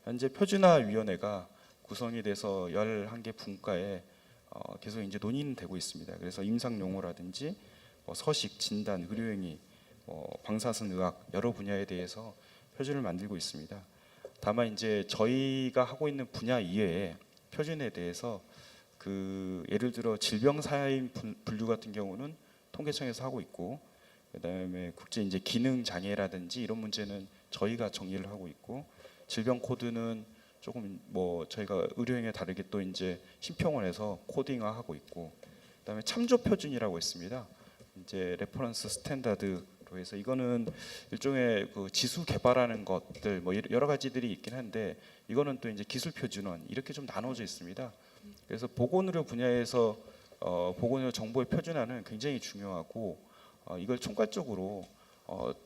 현재 표준화위원회가 구성이 돼서 11개 분과에 계속 이제 논의는 되고 있습니다. 그래서 임상용어라든지 서식, 진단, 의료행위, 방사선의학 여러 분야에 대해서 표준을 만들고 있습니다. 다만 이제 저희가 하고 있는 분야 이외에 표준에 대해서 예를 들어 질병 사인 분류 같은 경우는 통계청에서 하고 있고 그다음에 국제 이제 기능 장애라든지 이런 문제는 저희가 정리를 하고 있고 질병 코드는 조금 저희가 의료행위에 다르게 또 이제 심평원에서 코딩화하고 있고 그다음에 참조 표준이라고 있습니다. 이제 레퍼런스 스탠다드로 해서 이거는 일종의 지수 개발하는 것들 여러 가지들이 있긴 한데 이거는 또 이제 기술 표준원 이렇게 좀 나눠져 있습니다. 그래서 보건의료 분야에서 보건의료 정보의 표준화는 굉장히 중요하고 이걸 총괄적으로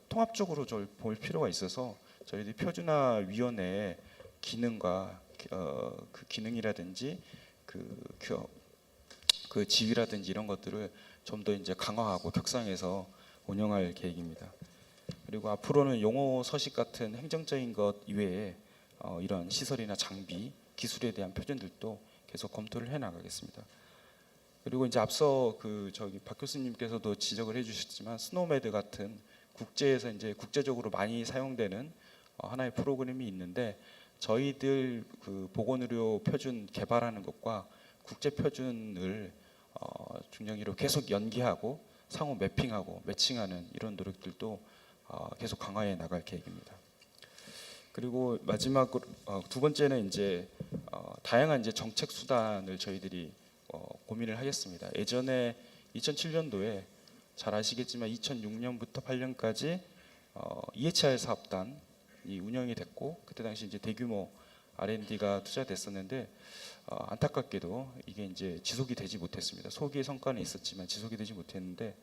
통합적으로 볼 필요가 있어서 저희들이 표준화위원회의 기능과 그 기능이라든지 그 지위라든지 이런 것들을 좀 더 이제 강화하고 격상해서 운영할 계획입니다. 그리고 앞으로는 용어 서식 같은 행정적인 것 이외에 이런 시설이나 장비, 기술에 대한 표준들도 계속 검토를 해 나가겠습니다. 그리고 이제 앞서 박 교수님께서도 지적을 해주셨지만 스노메드 같은 국제에서 이제 국제적으로 많이 사용되는 하나의 프로그램이 있는데 저희들 그 보건의료 표준 개발하는 것과 국제 표준을 중량기로 계속 연계하고 상호 매핑하고 매칭하는 이런 노력들도 계속 강화해 나갈 계획입니다. 그리고 마지막으로 두 번째는 이제 다양한 이제 정책 수단을 저희들이 고민을 하겠습니다. 예전에 2007년도에 잘 아시겠지만 2006년부터 8년까지 EHR 사업단이 운영이 됐고 그때 당시 이제 대규모 R&D가 투자됐었는데 안타깝게도 이게 이제 지속이 되지 못했습니다. 소기의 성과는 있었지만 지속이 되지 못했는데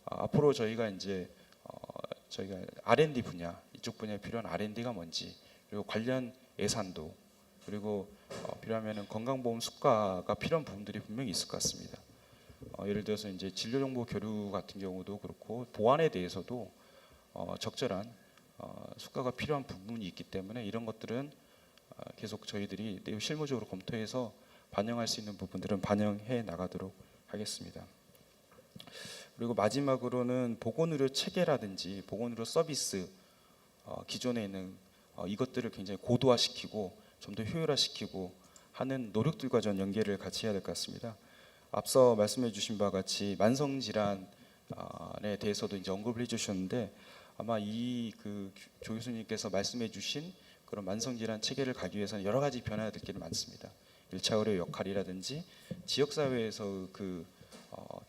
앞으로 저희가 이제 저희가 R&D 분야 이쪽 분야에 필요한 R&D가 뭔지 그리고 관련 예산도 그리고 필요하면은 건강보험 수가가 필요한 부분들이 분명히 있을 것 같습니다. 예를 들어서 이제 진료정보 교류 같은 경우도 그렇고 보안에 대해서도 적절한 수가가 필요한 부분이 있기 때문에 이런 것들은 계속 저희들이 내부 실무적으로 검토해서 반영할 수 있는 부분들은 반영해 나가도록 하겠습니다. 그리고 마지막으로는 보건의료 체계라든지 보건의료 서비스 기존에 있는 이것들을 굉장히 고도화시키고 좀 더 효율화시키고 하는 노력들과 전 연계를 같이 해야 될 것 같습니다. 앞서 말씀해 주신 바와 같이 만성 질환에 대해서도 이제 언급을 해주셨는데 아마 조 교수님께서 말씀해 주신 그런 만성 질환 체계를 가기 위해서는 여러 가지 변화가 될 게 많습니다. 1차 의료 역할이라든지 지역 사회에서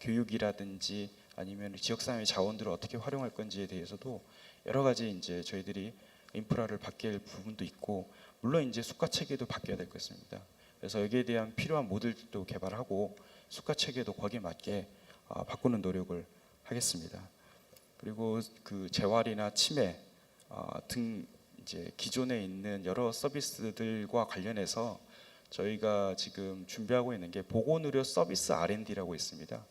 교육이라든지 아니면 지역 사회 자원들을 어떻게 활용할 건지에 대해서도 여러 가지 이제 저희들이 인프라를 바뀔 부분도 있고 물론 이제 수가 체계도 바뀌어야 될 것입니다. 그래서 여기에 대한 필요한 모델도 개발하고 수가 체계도 거기에 맞게 바꾸는 노력을 하겠습니다. 그리고 그 재활이나 치매 등 이제 기존에 있는 여러 서비스들과 관련해서 저희가 지금 준비하고 있는 게 보건의료 서비스 R&D라고 있습니다.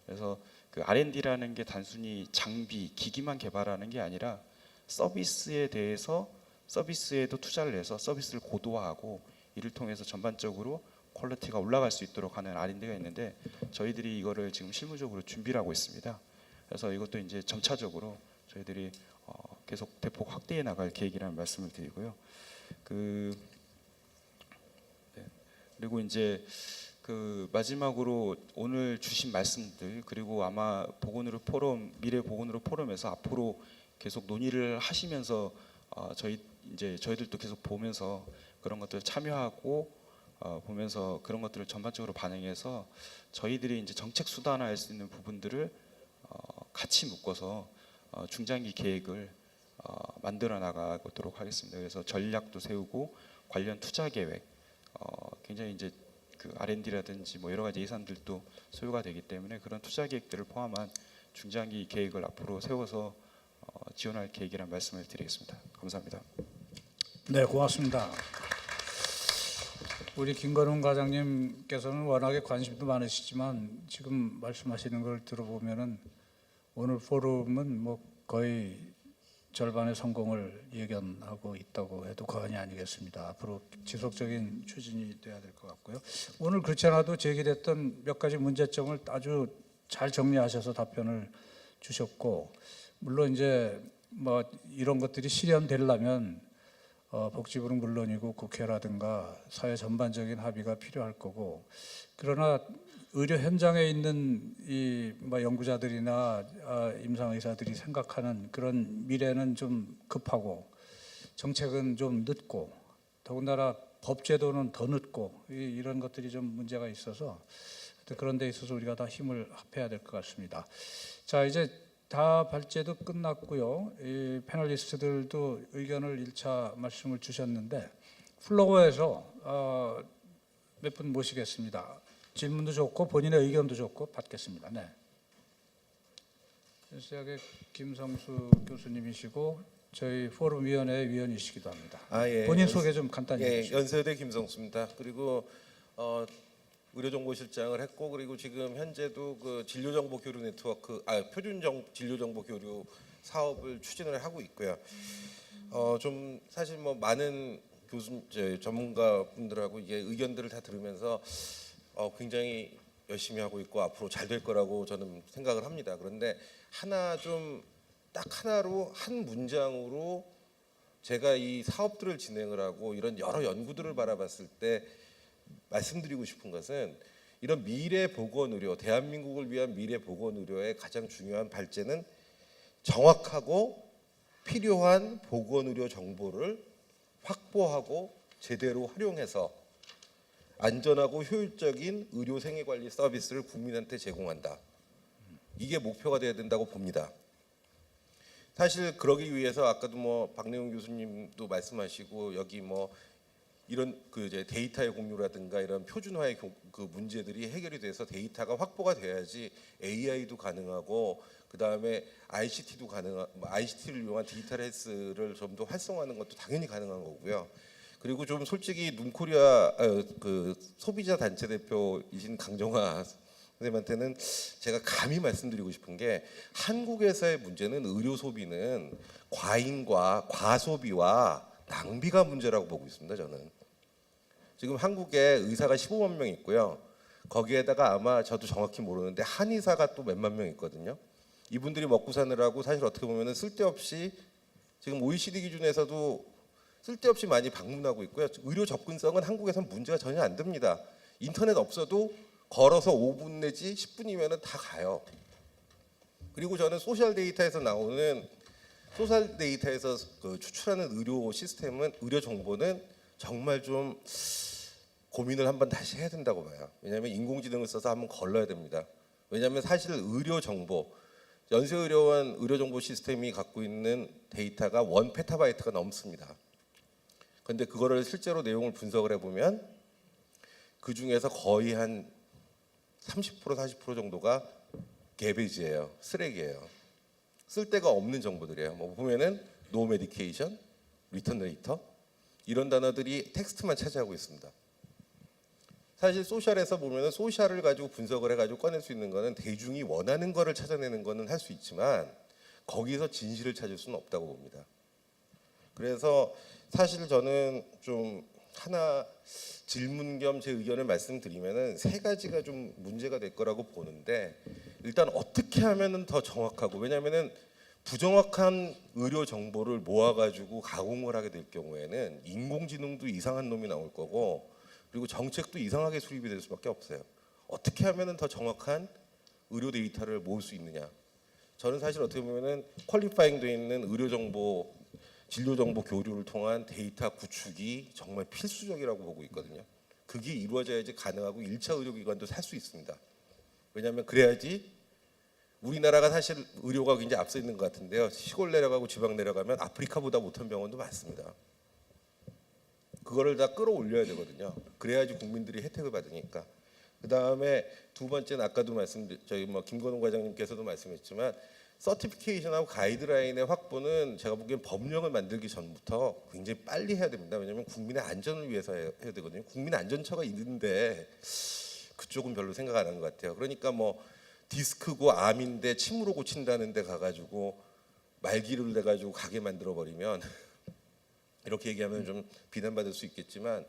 그래서 그 R&D라는 게 단순히 장비, 기기만 개발하는 게 아니라 서비스에 대해서 서비스에도 투자를 해서 서비스를 고도화하고 이를 통해서 전반적으로 퀄리티가 올라갈 수 있도록 하는 R&D가 있는데 저희들이 이거를 지금 실무적으로 준비를 하고 있습니다. 그래서 이것도 이제 점차적으로 저희들이 계속 대폭 확대해 나갈 계획이라는 말씀을 드리고요. 그리고 이제 마지막으로 오늘 주신 말씀들 그리고 아마 보건의료 포럼 미래 보건의료 포럼에서 앞으로 계속 논의를 하시면서 저희들도 계속 보면서 그런 것들 참여하고 보면서 그런 것들을 전반적으로 반영해서 저희들이 이제 정책 수단화할 수 있는 부분들을 같이 묶어서 중장기 계획을 만들어 나가도록 하겠습니다. 그래서 전략도 세우고 관련 투자 계획 굉장히 이제 그 R&D라든지 뭐 여러 가지 예산들도 소요가 되기 때문에 그런 투자 계획들을 포함한 중장기 계획을 앞으로 세워서 지원할 계획이라는 말씀을 드리겠습니다. 감사합니다. 네, 고맙습니다. 우리 김건웅 과장님께서는 워낙에 관심도 많으시지만 지금 말씀하시는 걸 들어보면은 오늘 포럼은 뭐 거의 절반의 성공을 예견하고 있다고 해도 과언이 아니겠습니다. 앞으로 지속적인 추진이 돼야 될 것 같고요. 오늘 그렇지 않아도 제기됐던 몇 가지 문제점을 아주 잘 정리하셔서 답변을 주셨고, 물론 이제 뭐 이런 것들이 실현되려면 복지부는 물론이고 국회라든가 사회 전반적인 합의가 필요할 거고, 그러나 의료 현장에 있는 이 뭐 연구자들이나 임상 의사들이 생각하는 그런 미래는 좀 급하고 정책은 좀 늦고 더군다나 법제도는 더 늦고 이런 것들이 좀 문제가 있어서 그런 데 있어서 우리가 다 힘을 합해야 될 것 같습니다. 자, 이제 다 발제도 끝났고요. 이 패널리스트들도 의견을 1차 말씀을 주셨는데 플로어에서 몇 분 모시겠습니다. 질문도 좋고 본인의 의견도 좋고 받겠습니다. 네. 시작에 김성수 교수님이시고 저희 포럼 위원회 위원이시기도 합니다. 예. 본인 소개 좀 간단히 해주시죠. 연세대 김성수입니다. 그리고 의료정보실장을 했고 그리고 지금 현재도 그 진료정보 교류 네트워크 표준 진료정보 교류 사업을 추진을 하고 있고요. 좀 사실 뭐 많은 전문가 분들하고 이게 의견들을 다 들으면서 굉장히 열심히 하고 있고 앞으로 잘 될 거라고 저는 생각을 합니다. 그런데 하나 좀 딱 하나로 한 문장으로 제가 이 사업들을 진행을 하고 이런 여러 연구들을 바라봤을 때 말씀드리고 싶은 것은 이런 미래 보건 의료, 대한민국을 위한 미래 보건 의료의 가장 중요한 발제는 정확하고 필요한 보건 의료 정보를 확보하고 제대로 활용해서 안전하고 효율적인 의료 생애 관리 서비스를 국민한테 제공한다. 이게 목표가 돼야 된다고 봅니다. 사실 그러기 위해서 아까도 뭐 박내용 교수님도 말씀하시고 여기 뭐 이런 그 이제 데이터의 공유라든가 이런 표준화의 그 문제들이 해결이 돼서 데이터가 확보가 돼야지 AI도 가능하고 그 다음에 ICT도 ICT를 이용한 디지털 헬스를 좀 더 활성화하는 것도 당연히 가능한 거고요. 그리고 좀 솔직히 눈코리아 그 소비자 단체 대표이신 강정화 선생님한테는 제가 감히 말씀드리고 싶은 게 한국에서의 문제는 의료 소비는 과잉과 과소비와 낭비가 문제라고 보고 있습니다. 저는 지금 한국에 의사가 15만 명 있고요. 거기에다가 아마 저도 정확히 모르는데 한의사가 또 몇만 명 있거든요. 이분들이 먹고 사느라고 사실 어떻게 보면은 쓸데없이 지금 OECD 기준에서도 쓸데없이 많이 방문하고 있고요. 의료 접근성은 한국에선 문제가 전혀 안 됩니다. 인터넷 없어도 걸어서 5분 내지 10분이면 다 가요. 그리고 저는 소셜 데이터에서 그 추출하는 의료 시스템은 의료 정보는 정말 좀 고민을 한번 다시 해야 된다고 봐요. 왜냐하면 인공지능을 써서 한번 걸러야 됩니다. 왜냐하면 사실 의료 정보 연세의료원 의료정보 시스템이 갖고 있는 데이터가 1페타바이트가 넘습니다. 그런데 그거를 실제로 내용을 분석을 해보면 그 중에서 거의 한 30% 40% 정도가 개베지예요. 쓰레기예요. 쓸데가 없는 정보들이에요. 뭐 보면은 노 메디케이션, 리턴 레이터 이런 단어들이 텍스트만 차지하고 있습니다. 사실 소셜에서 보면은 소셜을 가지고 분석을 해가지고 꺼낼 수 있는 거는 대중이 원하는 거를 찾아내는 거는 할 수 있지만 거기서 진실을 찾을 수는 없다고 봅니다. 그래서 사실 저는 좀 하나 질문 겸 제 의견을 말씀드리면은 세 가지가 좀 문제가 될 거라고 보는데 일단 어떻게 하면은 더 정확하고 왜냐면은 부정확한 의료 정보를 모아가지고 가공을 하게 될 경우에는 인공지능도 이상한 놈이 나올 거고 그리고 정책도 이상하게 수립이 될 수밖에 없어요. 어떻게 하면은 더 정확한 의료 데이터를 모을 수 있느냐? 저는 사실 어떻게 보면은 퀄리파잉 돼 있는 의료 정보, 진료 정보 교류를 통한 데이터 구축이 정말 필수적이라고 보고 있거든요. 그게 이루어져야지 가능하고 1차 의료기관도 살 수 있습니다. 왜냐하면 그래야지 우리나라가 사실 의료가 굉장히 앞서 있는 것 같은데요. 시골 내려가고 지방 내려가면 아프리카보다 못한 병원도 많습니다. 그거를 다 끌어올려야 되거든요. 그래야지 국민들이 혜택을 받으니까. 그 다음에 두 번째는 아까도 저희 뭐 김건웅 과장님께서도 말씀했지만 서티피케이션하고 가이드라인의 확보는 제가 보기엔 법령을 만들기 전부터 굉장히 빨리 해야 됩니다. 왜냐하면 국민의 안전을 위해서 해야 되거든요. 국민의 안전처가 있는데 그쪽은 별로 생각 안 한 것 같아요. 그러니까 뭐 디스크고 암인데 침으로 고친다는 데 가가지고 말기를 내가지고 가게 만들어 버리면 이렇게 얘기하면 좀 비난받을 수 있겠지만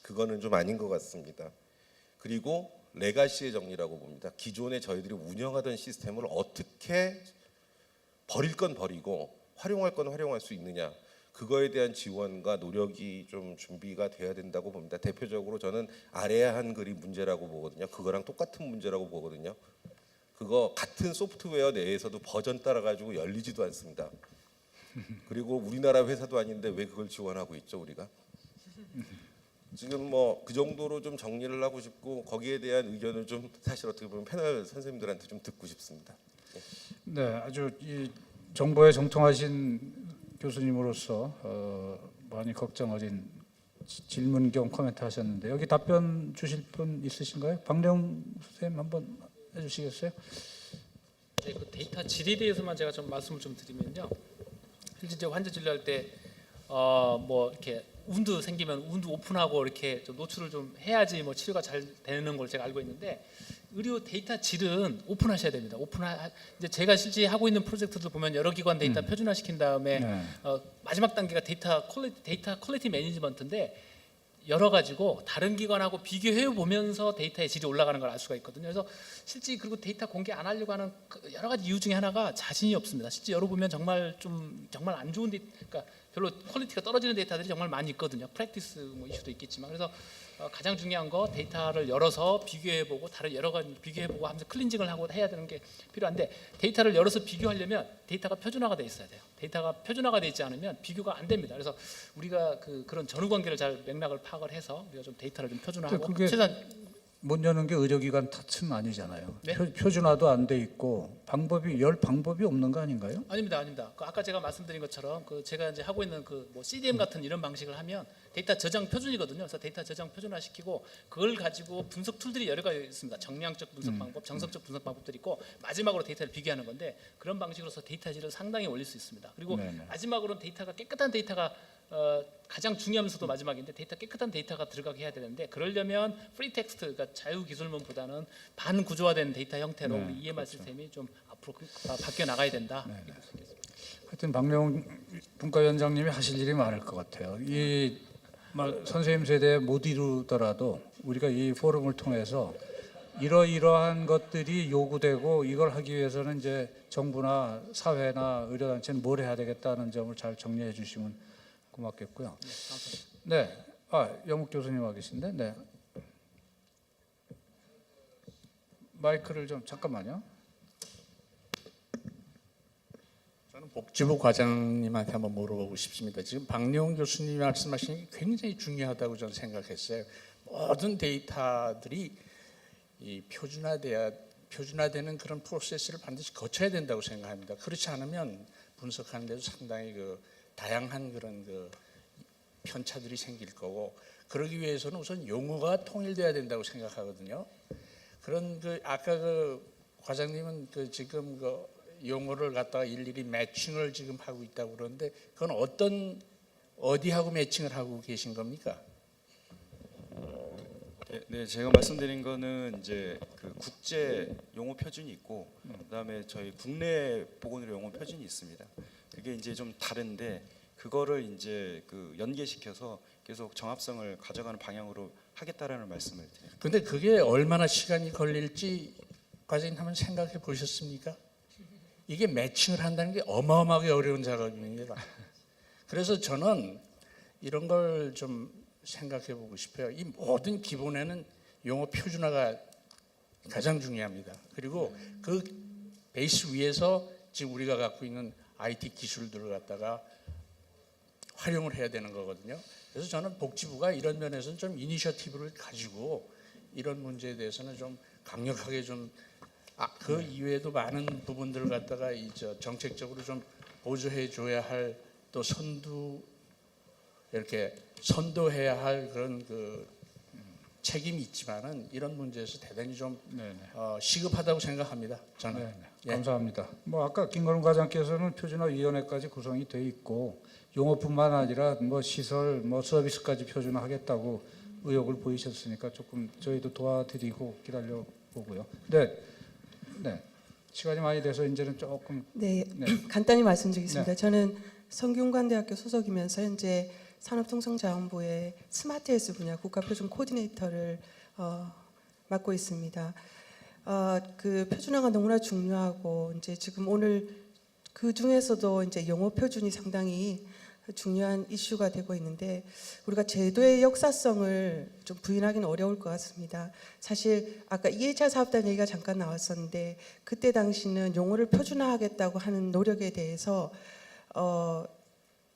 그거는 좀 아닌 것 같습니다. 그리고 레가시의 정리라고 봅니다. 기존에 저희들이 운영하던 시스템을 어떻게 버릴 건 버리고 활용할 건 활용할 수 있느냐 그거에 대한 지원과 노력이 좀 준비가 돼야 된다고 봅니다. 대표적으로 저는 아래야 한글이 문제라고 보거든요. 그거랑 똑같은 문제라고 보거든요. 그거 같은 소프트웨어 내에서도 버전 따라가지고 열리지도 않습니다. 그리고 우리나라 회사도 아닌데 왜 그걸 지원하고 있죠 우리가? 지금 뭐 그 정도로 좀 정리를 하고 싶고 거기에 대한 의견을 좀 사실 어떻게 보면 패널 선생님들한테 좀 듣고 싶습니다. 네, 아주 이 정보에 정통하신 교수님으로서 많이 걱정 어린 질문 겸 코멘트 하셨는데 여기 답변 주실 분 있으신가요? 박령 선생님 한번 해주시겠어요? 네, 그 데이터 질에 대해서만 제가 좀 말씀을 좀 드리면요. 실제 이제 환자 진료할 때 뭐 이렇게 운도 생기면 운도 오픈하고 이렇게 좀 노출을 좀 해야지 뭐 치료가 잘 되는 걸 제가 알고 있는데 의료 데이터 질은 오픈하셔야 됩니다. 이제 제가 실제 하고 있는 프로젝트들 보면 여러 기관 데이터 표준화시킨 다음에 네. 마지막 단계가 데이터 퀄리티 매니지먼트인데 열어가지고 다른 기관하고 비교해 보면서 데이터의 질이 올라가는 걸 알 수가 있거든요. 그래서 실제 그리고 데이터 공개 안 하려고 하는 그 여러 가지 이유 중에 하나가 자신이 없습니다. 실제 열어보면 정말 안 좋은 데이터, 그러니까 별로 퀄리티가 떨어지는 데이터들이 정말 많이 있거든요. 프랙티스 뭐 이슈도 있겠지만 그래서 가장 중요한 거 데이터를 열어서 비교해보고 다른 여러 가지 비교해보고 하면서 클린징을 하고 해야 되는 게 필요한데 데이터를 열어서 비교하려면 데이터가 표준화가 돼 있어야 돼요. 데이터가 표준화가 돼 있지 않으면 비교가 안 됩니다. 그래서 우리가 그런 전후 관계를 잘 맥락을 파악을 해서 우리가 좀 데이터를 좀 표준화하고 그게 최소한 못 여는 게 의료기관 탓은 아니잖아요. 네? 표준화도 안 돼 있고 열 방법이 없는 거 아닌가요? 아닙니다. 그 아까 제가 말씀드린 것처럼 제가 이제 하고 있는 뭐 CDM 같은 이런 방식을 하면 데이터 저장 표준이거든요. 그래서 데이터 저장 표준화 시키고 그걸 가지고 분석 툴들이 여러 가지 있습니다. 정량적 분석 방법, 정석적 분석 방법들이 있고 마지막으로 데이터를 비교하는 건데 그런 방식으로서 데이터 질을 상당히 올릴 수 있습니다. 그리고 네네. 마지막으로는 데이터가 깨끗한 데이터가 가장 중요하면서도 마지막인데 깨끗한 데이터가 들어가게 해야 되는데 그러려면 프리 텍스트 그러니까 자유 기술문보다는 반구조화된 데이터 형태로 네, 우리 EMR 그렇죠. 시스템이 좀 앞으로 바뀌어 나가야 된다. 이렇게 볼 수 있겠습니다. 하여튼 박명 분과위원장님이 하실 일이 많을 것 같아요. 선생님 세대에 못 이루더라도 우리가 이 포럼을 통해서 이러이러한 것들이 요구되고 이걸 하기 위해서는 이제 정부나 사회나 의료단체는 뭘 해야 되겠다는 점을 잘 정리해 주시면 고맙겠고요. 네, 영욱 교수님 와 계신데, 네. 마이크를 좀 잠깐만요. 저는 복지부 과장님한테 한번 물어보고 싶습니다. 지금 박래원 교수님이 말씀하신 게 굉장히 중요하다고 저는 생각했어요. 모든 데이터들이 이 표준화되는 그런 프로세스를 반드시 거쳐야 된다고 생각합니다. 그렇지 않으면 분석하는 데도 상당히 다양한 그런 편차들이 생길 거고 그러기 위해서는 우선 용어가 통일돼야 된다고 생각하거든요. 그런 아까 과장님은 지금 용어를 갖다가 일일이 매칭을 지금 하고 있다고 그러는데 그건 어디하고 매칭을 하고 계신 겁니까? 네, 제가 말씀드린 거는 이제 국제 용어 표준이 있고 그다음에 저희 국내 보건의료 용어 표준이 있습니다. 그게 이제 좀 다른데 그거를 이제 연계시켜서 계속 정합성을 가져가는 방향으로 하겠다라는 말씀을 드립니다. 근데 그게 얼마나 시간이 걸릴지 과장님 한번 생각해 보셨습니까? 이게 매칭을 한다는 게 어마어마하게 어려운 작업입니다. 그래서 저는 이런 걸 좀 생각해 보고 싶어요. 이 모든 기본에는 용어 표준화가 가장 중요합니다. 그리고 그 베이스 위에서 지금 우리가 갖고 있는 IT 기술들을 갖다가 활용을 해야 되는 거거든요. 그래서 저는 복지부가 이런 면에서는 좀 이니셔티브를 가지고 이런 문제에 대해서는 좀 강력하게 그 이외에도 많은 부분들을 갖다가 정책적으로 좀 보조해 줘야 할 또 이렇게 선도해야 할 그런 책임이 있지만은 이런 문제에서 대단히 좀 시급하다고 생각합니다. 저는. 네, 감사합니다. 아까 김건웅 과장께서는 표준화위원회까지 구성이 돼 있고 용어뿐만 아니라 시설, 서비스까지 표준화하겠다고 의욕을 보이셨으니까 조금 저희도 도와드리고 기다려 보고요. 네, 시간이 많이 돼서 이제는 조금 네, 간단히 말씀드리겠습니다. 네. 저는 성균관대학교 소속이면서 현재 산업통상자원부의 스마트헬스 분야 국가표준 코디네이터를 맡고 있습니다. 표준화가 너무나 중요하고 이제 지금 오늘 그 중에서도 이제 영어 표준이 상당히 중요한 이슈가 되고 있는데 우리가 제도의 역사성을 좀 부인하기는 어려울 것 같습니다. 사실 아까 2차 사업단 얘기가 잠깐 나왔었는데 그때 당시는 용어를 표준화하겠다고 하는 노력에 대해서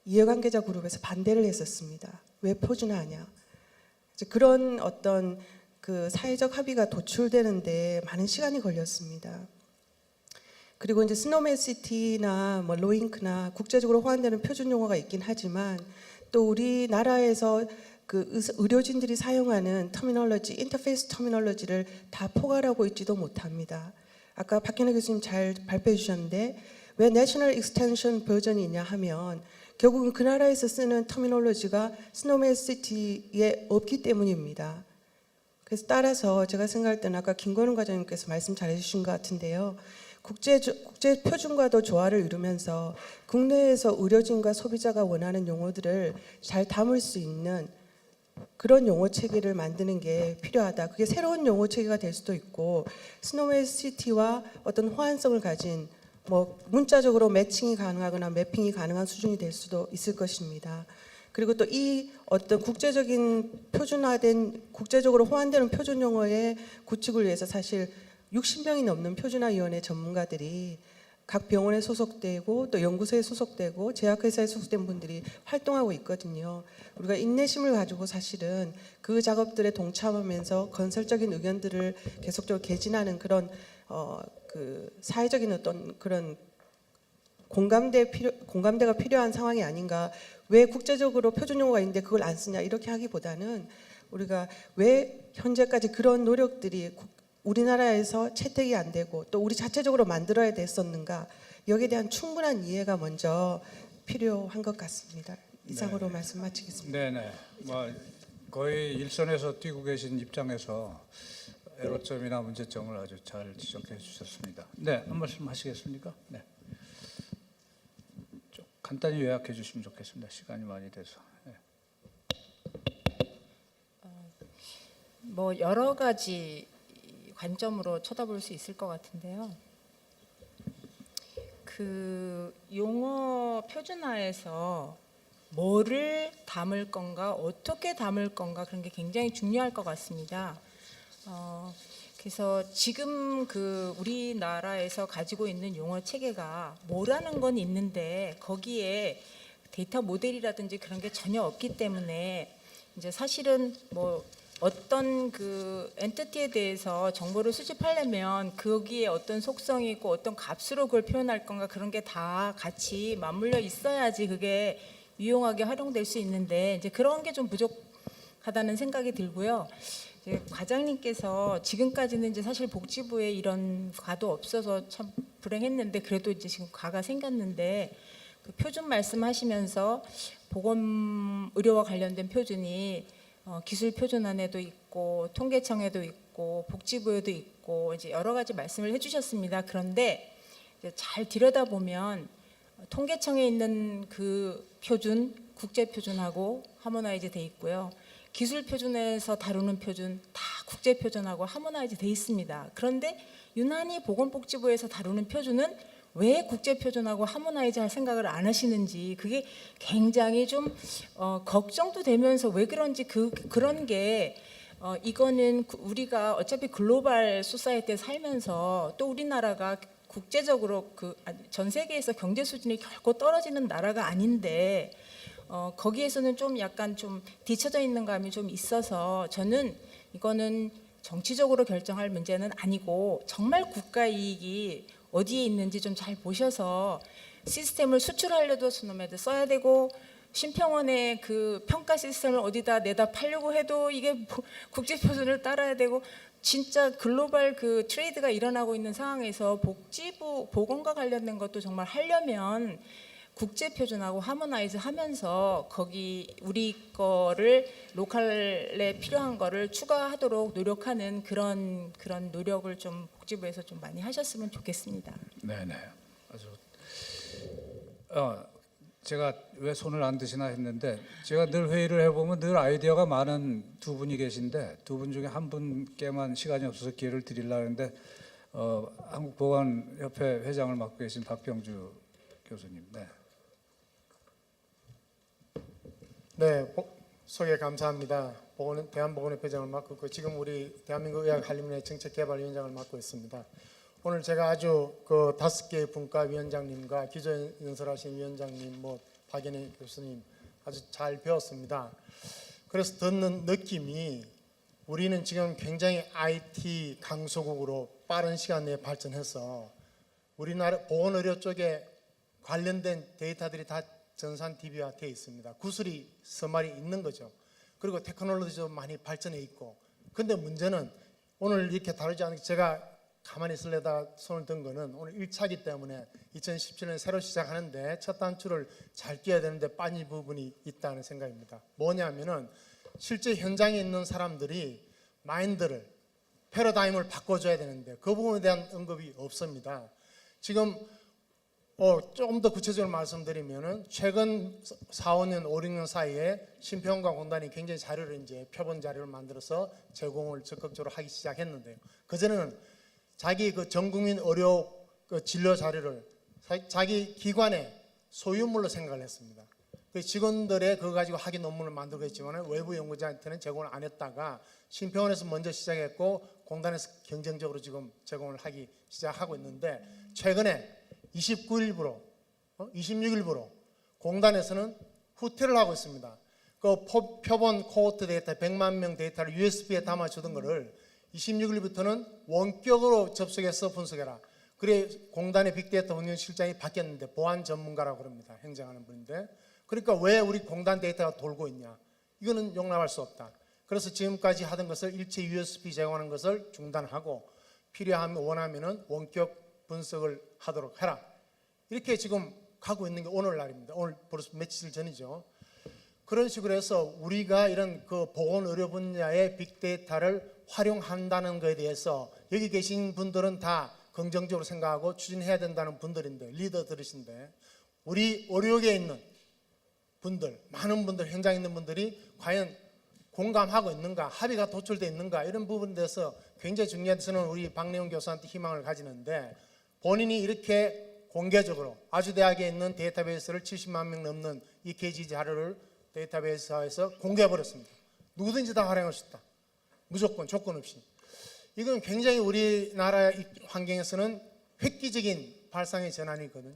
이해관계자 그룹에서 반대를 했었습니다. 왜 표준화하냐? 이제 그런 어떤 사회적 합의가 도출되는데 많은 시간이 걸렸습니다. 그리고 이제 스노맨시티나 로잉크나 국제적으로 호환되는 표준 용어가 있긴 하지만 또 우리나라에서 의료진들이 사용하는 터미널로지, 인터페이스 터미널로지를 다 포괄하고 있지도 못합니다. 아까 박현우 교수님 잘 발표해 주셨는데 왜 내셔널 익스텐션 버전이 있냐 하면 결국은 그 나라에서 쓰는 터미널로지가 스노맨시티에 없기 때문입니다. 그래서 따라서 제가 생각할 때는 아까 김건웅 과장님께서 말씀 잘 해주신 것 같은데요. 국제 표준과도 조화를 이루면서 국내에서 의료진과 소비자가 원하는 용어들을 잘 담을 수 있는 그런 용어 체계를 만드는 게 필요하다. 그게 새로운 용어 체계가 될 수도 있고 스노우시티와 어떤 호환성을 가진 뭐 문자적으로 매칭이 가능하거나 매핑이 가능한 수준이 될 수도 있을 것입니다. 그리고 또 이 어떤 국제적인 표준화된 국제적으로 호환되는 표준 용어의 구축을 위해서 사실 60명이 넘는 표준화위원회 전문가들이 각 병원에 소속되고 또 연구소에 소속되고 제약회사에 소속된 분들이 활동하고 있거든요. 우리가 인내심을 가지고 사실은 그 작업들에 동참하면서 건설적인 의견들을 계속적으로 개진하는 그런 그 사회적인 어떤 그런 공감대가 필요한 상황이 아닌가. 왜 국제적으로 표준 용어가 있는데 그걸 안 쓰냐 이렇게 하기보다는 우리가 왜 현재까지 그런 노력들이 우리나라에서 채택이 안 되고 또 우리 자체적으로 만들어야 됐었는가 여기에 대한 충분한 이해가 먼저 필요한 것 같습니다. 이상으로 말씀 마치겠습니다. 네네. 뭐 거의 일선에서 뛰고 계신 입장에서 애로점이나 문제점을 아주 잘 지적해 주셨습니다. 네, 한 말씀 하시겠습니까? 네. 좀 간단히 요약해 주시면 좋겠습니다. 시간이 많이 돼서. 네. 뭐 여러 가지 관점으로 쳐다볼 수 있을 것 같은데요. 그 용어 표준화에서 뭐를 담을 건가, 어떻게 담을 건가 그런 게 굉장히 중요할 것 같습니다. 그래서 지금 그 우리나라에서 가지고 있는 용어 체계가 뭐라는 건 있는데 거기에 데이터 모델이라든지 그런 게 전혀 없기 때문에 이제 사실은 뭐 어떤 그 엔티티에 대해서 정보를 수집하려면 거기에 어떤 속성이 있고 어떤 값으로 그걸 표현할 건가 그런 게 다 같이 맞물려 있어야지 그게 유용하게 활용될 수 있는데 이제 그런 게 좀 부족하다는 생각이 들고요. 이제 과장님께서 지금까지는 이제 사실 복지부에 이런 과도 없어서 참 불행했는데 그래도 이제 지금 과가 생겼는데 그 표준 말씀하시면서 보건 의료와 관련된 표준이 기술 표준안에도 있고 통계청에도 있고 복지부에도 있고 이제 여러 가지 말씀을 해주셨습니다. 그런데 이제 잘 들여다보면 통계청에 있는 그 표준 국제 표준하고 하모나이즈 돼 있고요. 기술 표준에서 다루는 표준 다 국제 표준하고 하모나이즈 돼 있습니다. 그런데 유난히 보건복지부에서 다루는 표준은 왜 국제 표준하고 하모나이즈 할 생각을 안 하시는지 그게 굉장히 좀 걱정도 되면서 왜 그런지 그런 게 이거는 우리가 어차피 글로벌 소사이티에 살면서 또 우리나라가 국제적으로 전 세계에서 경제 수준이 결코 떨어지는 나라가 아닌데 거기에서는 좀 약간 좀 뒤처져 있는 감이 좀 있어서 저는 이거는 정치적으로 결정할 문제는 아니고 정말 국가 이익이 어디에 있는지 좀 잘 보셔서 시스템을 수출하려도 수놈에도 써야 되고 심평원의 그 평가 시스템을 어디다 내다 팔려고 해도 이게 국제 표준을 따라야 되고 진짜 글로벌 그 트레이드가 일어나고 있는 상황에서 복지부 보건과 관련된 것도 정말 하려면 국제 표준하고 하모나이즈 하면서 거기 우리 거를 로컬에 필요한 거를 추가하도록 노력하는 그런 노력을 좀 복지부에서 좀 많이 하셨으면 좋겠습니다. 네네. 아주 제가 왜 손을 안 드시나 했는데 제가 늘 회의를 해보면 늘 아이디어가 많은 두 분이 계신데 두 분 중에 한 분께만 시간이 없어서 기회를 드리려고 하는데 한국보건협회 회장을 맡고 계신 박병주 교수님. 네. 네, 소개 감사합니다. 대한보건협회장을 맡고 있고 지금 우리 대한민국 의학한림원의 정책개발위원장을 맡고 있습니다. 오늘 제가 아주 그 5개의 분과위원장님과 기조연설하신 위원장님, 박연희 교수님 아주 잘 배웠습니다. 그래서 듣는 느낌이 우리는 지금 굉장히 IT 강소국으로 빠른 시간 내에 발전해서 우리나라 보건의료 쪽에 관련된 데이터들이 다 전산 DB화 되어 있습니다. 구슬이 서말이 있는 거죠. 그리고 테크놀로지도 많이 발전해 있고. 근데 문제는 오늘 이렇게 다루지 않게 제가 가만히 있으려다 손을 든 거는 오늘 1차기 때문에 2017년 새로 시작하는데 첫 단추를 잘 끼워야 되는데 빠진 부분이 있다는 생각입니다. 뭐냐면은 실제 현장에 있는 사람들이 마인드를 패러다임을 바꿔줘야 되는데 그 부분에 대한 언급이 없습니다. 지금 조금 더 구체적으로 말씀드리면은 최근 4, 5년, 5, 6년 사이에 심평원과 공단이 굉장히 자료를 이제 표본 자료를 만들어서 제공을 적극적으로 하기 시작했는데요. 그 전에는 자기 그 전국민 의료 그 진료 자료를 자기 기관의 소유물로 생각을 했습니다. 그 직원들의 그거 가지고 학위 논문을 만들고 있지만 외부 연구자한테는 제공을 안 했다가 심평원에서 먼저 시작했고 공단에서 경쟁적으로 지금 제공을 하기 시작하고 있는데 최근에 29일부로 26일부로 공단에서는 후퇴를 하고 있습니다. 그 표본 코호트 데이터 100만 명 데이터를 USB에 담아주던 거를 26일부터는 원격으로 접속해서 분석해라. 그래 공단의 빅데이터 운영실장이 바뀌었는데 보안 전문가라고 그럽니다. 행정하는 분인데 그러니까 왜 우리 공단 데이터가 돌고 있냐? 이거는 용납할 수 없다. 그래서 지금까지 하던 것을 일체 USB 제공하는 것을 중단하고 필요하면 원하면은 원격 분석을 하도록 해라. 이렇게 지금 가고 있는 게 오늘날입니다. 오늘 벌써 며칠 전이죠. 그런 식으로 해서 우리가 이런 그 보건의료 분야의 빅데이터를 활용한다는 것에 대해서 여기 계신 분들은 다 긍정적으로 생각하고 추진해야 된다는 분들인데 리더들이신데 우리 의료계에 있는 분들, 많은 분들, 현장에 있는 분들이 과연 공감하고 있는가, 합의가 도출되어 있는가 이런 부분에 대해서 굉장히 중요한 저는 우리 박내훈 교수한테 희망을 가지는데 본인이 이렇게 공개적으로 아주대학에 있는 데이터베이스를 70만 명 넘는 EKG 자료를 데이터베이스에서 공개해버렸습니다. 누구든지 다 활용할 수 있다. 무조건 조건 없이. 이건 굉장히 우리나라 환경에서는 획기적인 발상의 전환이거든요.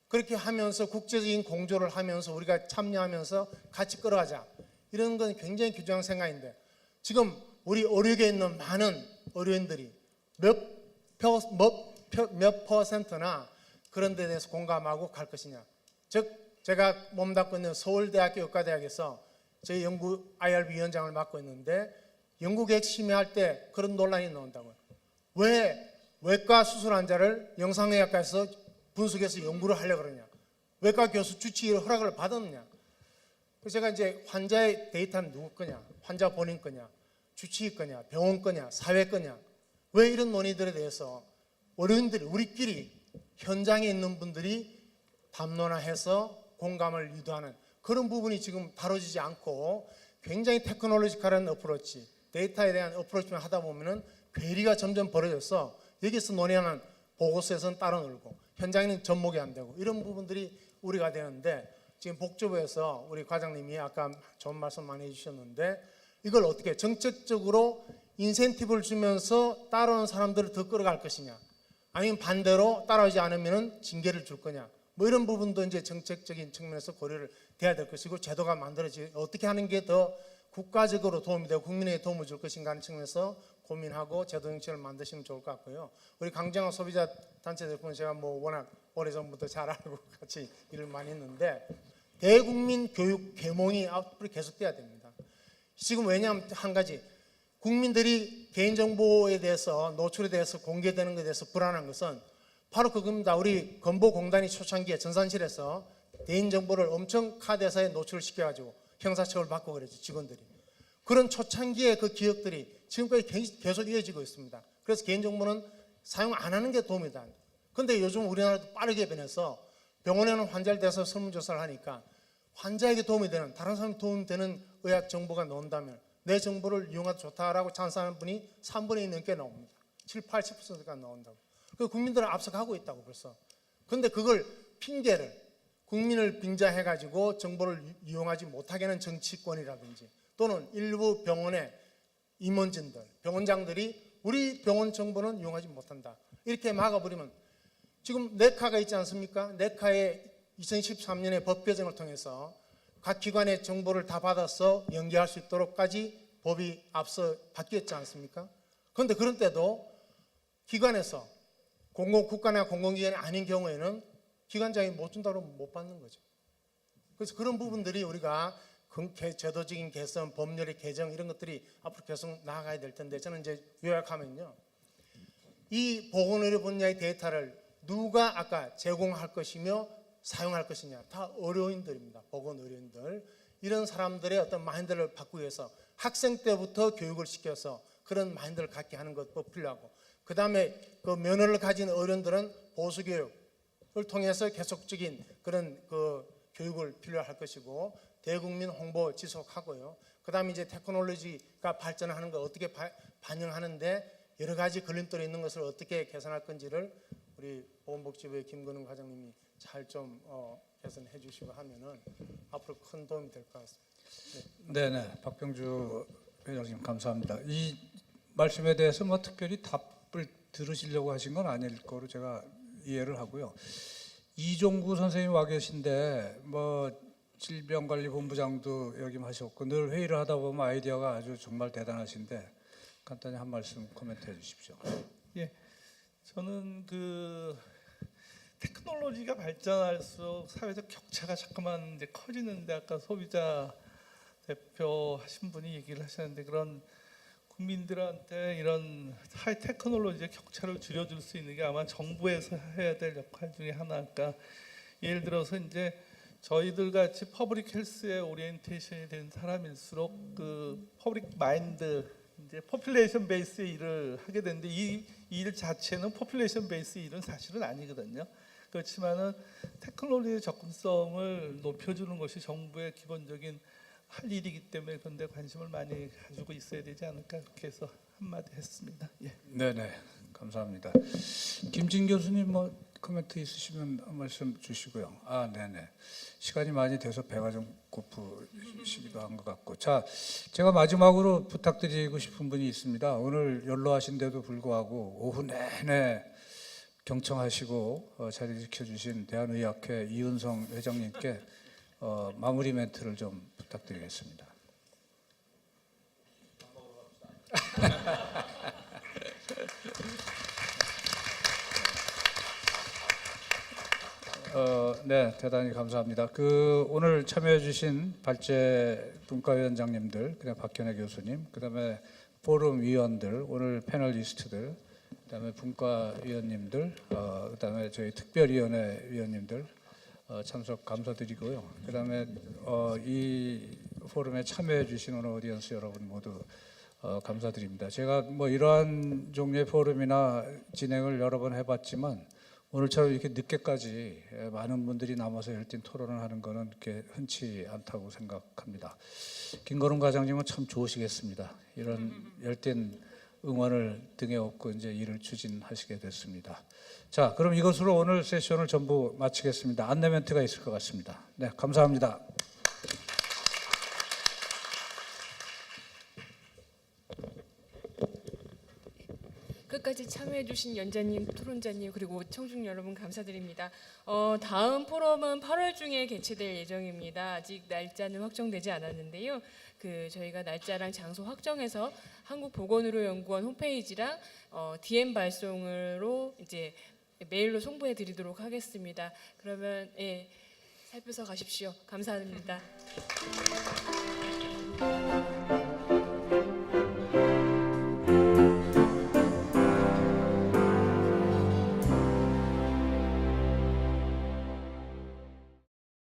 그렇게 하면서 국제적인 공조를 하면서 우리가 참여하면서 같이 끌어가자. 이런 건 굉장히 귀중한 생각인데 지금 우리 의료계에 있는 많은 의료인들이 몇 퍼센트나 그런 데 대해서 공감하고 갈 것이냐. 즉 제가 몸담고 있는 서울대학교 의과대학에서 저희 연구 IRB 위원장을 맡고 있는데 연구계획 심의할 때 그런 논란이 나온다고요. 왜 외과 수술 환자를 영상의학과에서 분석해서 연구를 하려고 그러냐. 외과 교수 주치 허락을 받았느냐. 그래서 제가 이제 환자의 데이터는 누구 거냐, 환자 본인 거냐, 주치의 거냐, 병원 거냐, 사회 거냐. 왜 이런 논의들에 대해서 의료인들이 우리끼리 현장에 있는 분들이 담론화해서 공감을 유도하는 그런 부분이 지금 다뤄지지 않고 굉장히 테크놀로지컬한 어프로치, 데이터에 대한 어프로치만 하다 보면은 괴리가 점점 벌어져서 여기서 논의하는 보고서에서는 따로 놀고 현장에는 접목이 안 되고 이런 부분들이 우리가 되는데 지금 복지부에서 우리 과장님이 아까 좋은 말씀 많이 해주셨는데 이걸 어떻게 정책적으로 인센티브를 주면서 따라오는 사람들을 더 끌어갈 것이냐 아니면 반대로 따라오지 않으면 징계를 줄 거냐 뭐 이런 부분도 이제 정책적인 측면에서 고려를 돼야 될 것이고 제도가 만들어지 어떻게 하는 게 더 국가적으로 도움이 되고 국민에게 도움을 줄 것인가 하는 측면에서 고민하고 제도 정책을 만드시면 좋을 것 같고요. 우리 강정호 소비자 단체 대표는 제가 뭐 워낙 오래전부터 잘 알고 같이 일을 많이 했는데 대국민 교육 계몽이 앞으로 계속돼야 됩니다. 지금 왜냐하면 한 가지 국민들이 개인정보에 대해서 노출에 대해서 공개되는 것에 대해서 불안한 것은 바로 그겁니다. 우리 건보공단이 초창기에 전산실에서 개인정보를 엄청 카드회사에 노출을 시켜가지고 형사처벌 받고 그랬죠. 직원들이. 그런 초창기의 그 기억들이 지금까지 계속 이어지고 있습니다. 그래서 개인정보는 사용 안 하는 게 도움이 됩니다. 그런데 요즘 우리나라도 빠르게 변해서 병원에는 환자를 대해서 설문조사를 하니까 환자에게 도움이 되는 다른 사람에게 도움이 되는 의학 정보가 나온다면 내 정보를 이용해도 좋다라고 찬성하는 분이 3분의 2 넘게 나옵니다. 7, 80%가 나온다고. 그 국민들은 앞서가고 있다고 벌써. 그런데 그걸 핑계를 국민을 빙자해가지고 정보를 이용하지 못하게 하는 정치권이라든지 또는 일부 병원의 임원진들, 병원장들이 우리 병원 정보는 이용하지 못한다. 이렇게 막아버리면 지금 네카가 있지 않습니까? 네카의 2013년에 법 개정을 통해서 각 기관의 정보를 다 받아서 연계할 수 있도록까지 법이 앞서 바뀌었지 않습니까? 그런데 그런 때도 기관에서 국가나 공공기관이 아닌 경우에는 기관장이 못 준다고 못 받는 거죠. 그래서 그런 부분들이 우리가 제도적인 개선, 법률의 개정 이런 것들이 앞으로 계속 나아가야 될 텐데 저는 이제 요약하면요. 이 보건의료 분야의 데이터를 누가 아까 제공할 것이며 사용할 것이냐 다 의료인들입니다. 보건의료인들. 이런 사람들의 어떤 마인드를 바꾸기 위해서 학생 때부터 교육을 시켜서 그런 마인드를 갖게 하는 것도 필요하고 그 다음에 그 면허를 가진 의료인들은 보수교육 통해서 계속적인 그런 그 교육을 필요할 것이고 대국민 홍보 지속하고요. 그다음에 이제 테크놀로지가 발전하는 걸 어떻게 반영하는데 여러 가지 걸림돌이 있는 것을 어떻게 개선할 건지를 우리 보건복지부의 김건웅 과장님이 잘 좀 개선해 주시고 하면은 앞으로 큰 도움이 될 것 같습니다. 네네, 박병주 회장님 감사합니다. 이 말씀에 대해서 뭐 특별히 답을 들으시려고 하신 건 아닐 거로 제가 이해를 하고요. 이종구 선생님 와 계신데 뭐 질병관리본부장도 역임하셨고 늘 회의를 하다 보면 아이디어가 아주 정말 대단하신데 간단히 한 말씀 코멘트해 주십시오. 예, 저는 그 테크놀로지가 발전할수록 사회적 격차가 자꾸만 이제 커지는데 아까 소비자 대표 하신 분이 얘기를 하셨는데 그런 국민들한테 이런 하이 테크놀로지의 격차를 줄여줄 수 있는 게 아마 정부에서 해야 될 역할 중에 하나일까. 예를 들어서 이제 저희들 같이 퍼블릭 헬스에 오리엔테이션이 된 사람일수록 그 퍼블릭 마인드 이제 포퓰레이션 베이스의 일을 하게 되는데 이 일 자체는 포퓰레이션 베이스 일은 사실은 아니거든요. 그렇지만은 테크놀로지의 접근성을 높여주는 것이 정부의 기본적인 할 일이기 때문에 그런데 관심을 많이 가지고 있어야 되지 않을까 그렇게 해서 한마디 했습니다. 예. 네네, 감사합니다. 김진 교수님 뭐 코멘트 있으시면 한 말씀 주시고요. 아, 네네. 시간이 많이 돼서 배가 좀 고프시기도 한 것 같고. 자, 제가 마지막으로 부탁드리고 싶은 분이 있습니다. 오늘 연로하신데도 불구하고 오후 내내 경청하시고 자리 지켜주신 대한의학회 이은성 회장님께 마무리 멘트를 좀 부탁드리겠습니다. 네, 대단히 감사합니다. 오늘 참여해주신 발제 분과위원장님들, 그다음 박현애 교수님, 그다음에 포럼 위원들, 오늘 패널리스트들, 그다음에 분과위원님들, 그다음에 저희 특별위원회 위원님들 참석 감사드리고요. 그다음에 이 포럼에 참여해주신 오늘 오디언스 여러분 모두 감사드립니다. 제가 뭐 이러한 종류의 포럼이나 진행을 여러 번 해봤지만 오늘처럼 이렇게 늦게까지 많은 분들이 남아서 열띤 토론을 하는 것은 그렇게 흔치 않다고 생각합니다. 김건웅 과장님은 참 좋으시겠습니다. 이런 열띤 응원을 등에 업고 이제 일을 추진하시게 됐습니다. 자, 그럼 이것으로 오늘 세션을 전부 마치겠습니다. 안내 멘트가 있을 것 같습니다. 네, 감사합니다. 끝까지 참여해주신 연자님, 토론자님 그리고 청중 여러분 감사드립니다. 다음 포럼은 8월 중에 개최될 예정입니다. 아직 날짜는 확정되지 않았는데요. 저희가 날짜랑 장소 확정해서 한국보건의료연구원 홈페이지랑 DM 발송으로 이제 메일로 송부해드리도록 하겠습니다. 그러면 살펴서 가십시오. 감사합니다.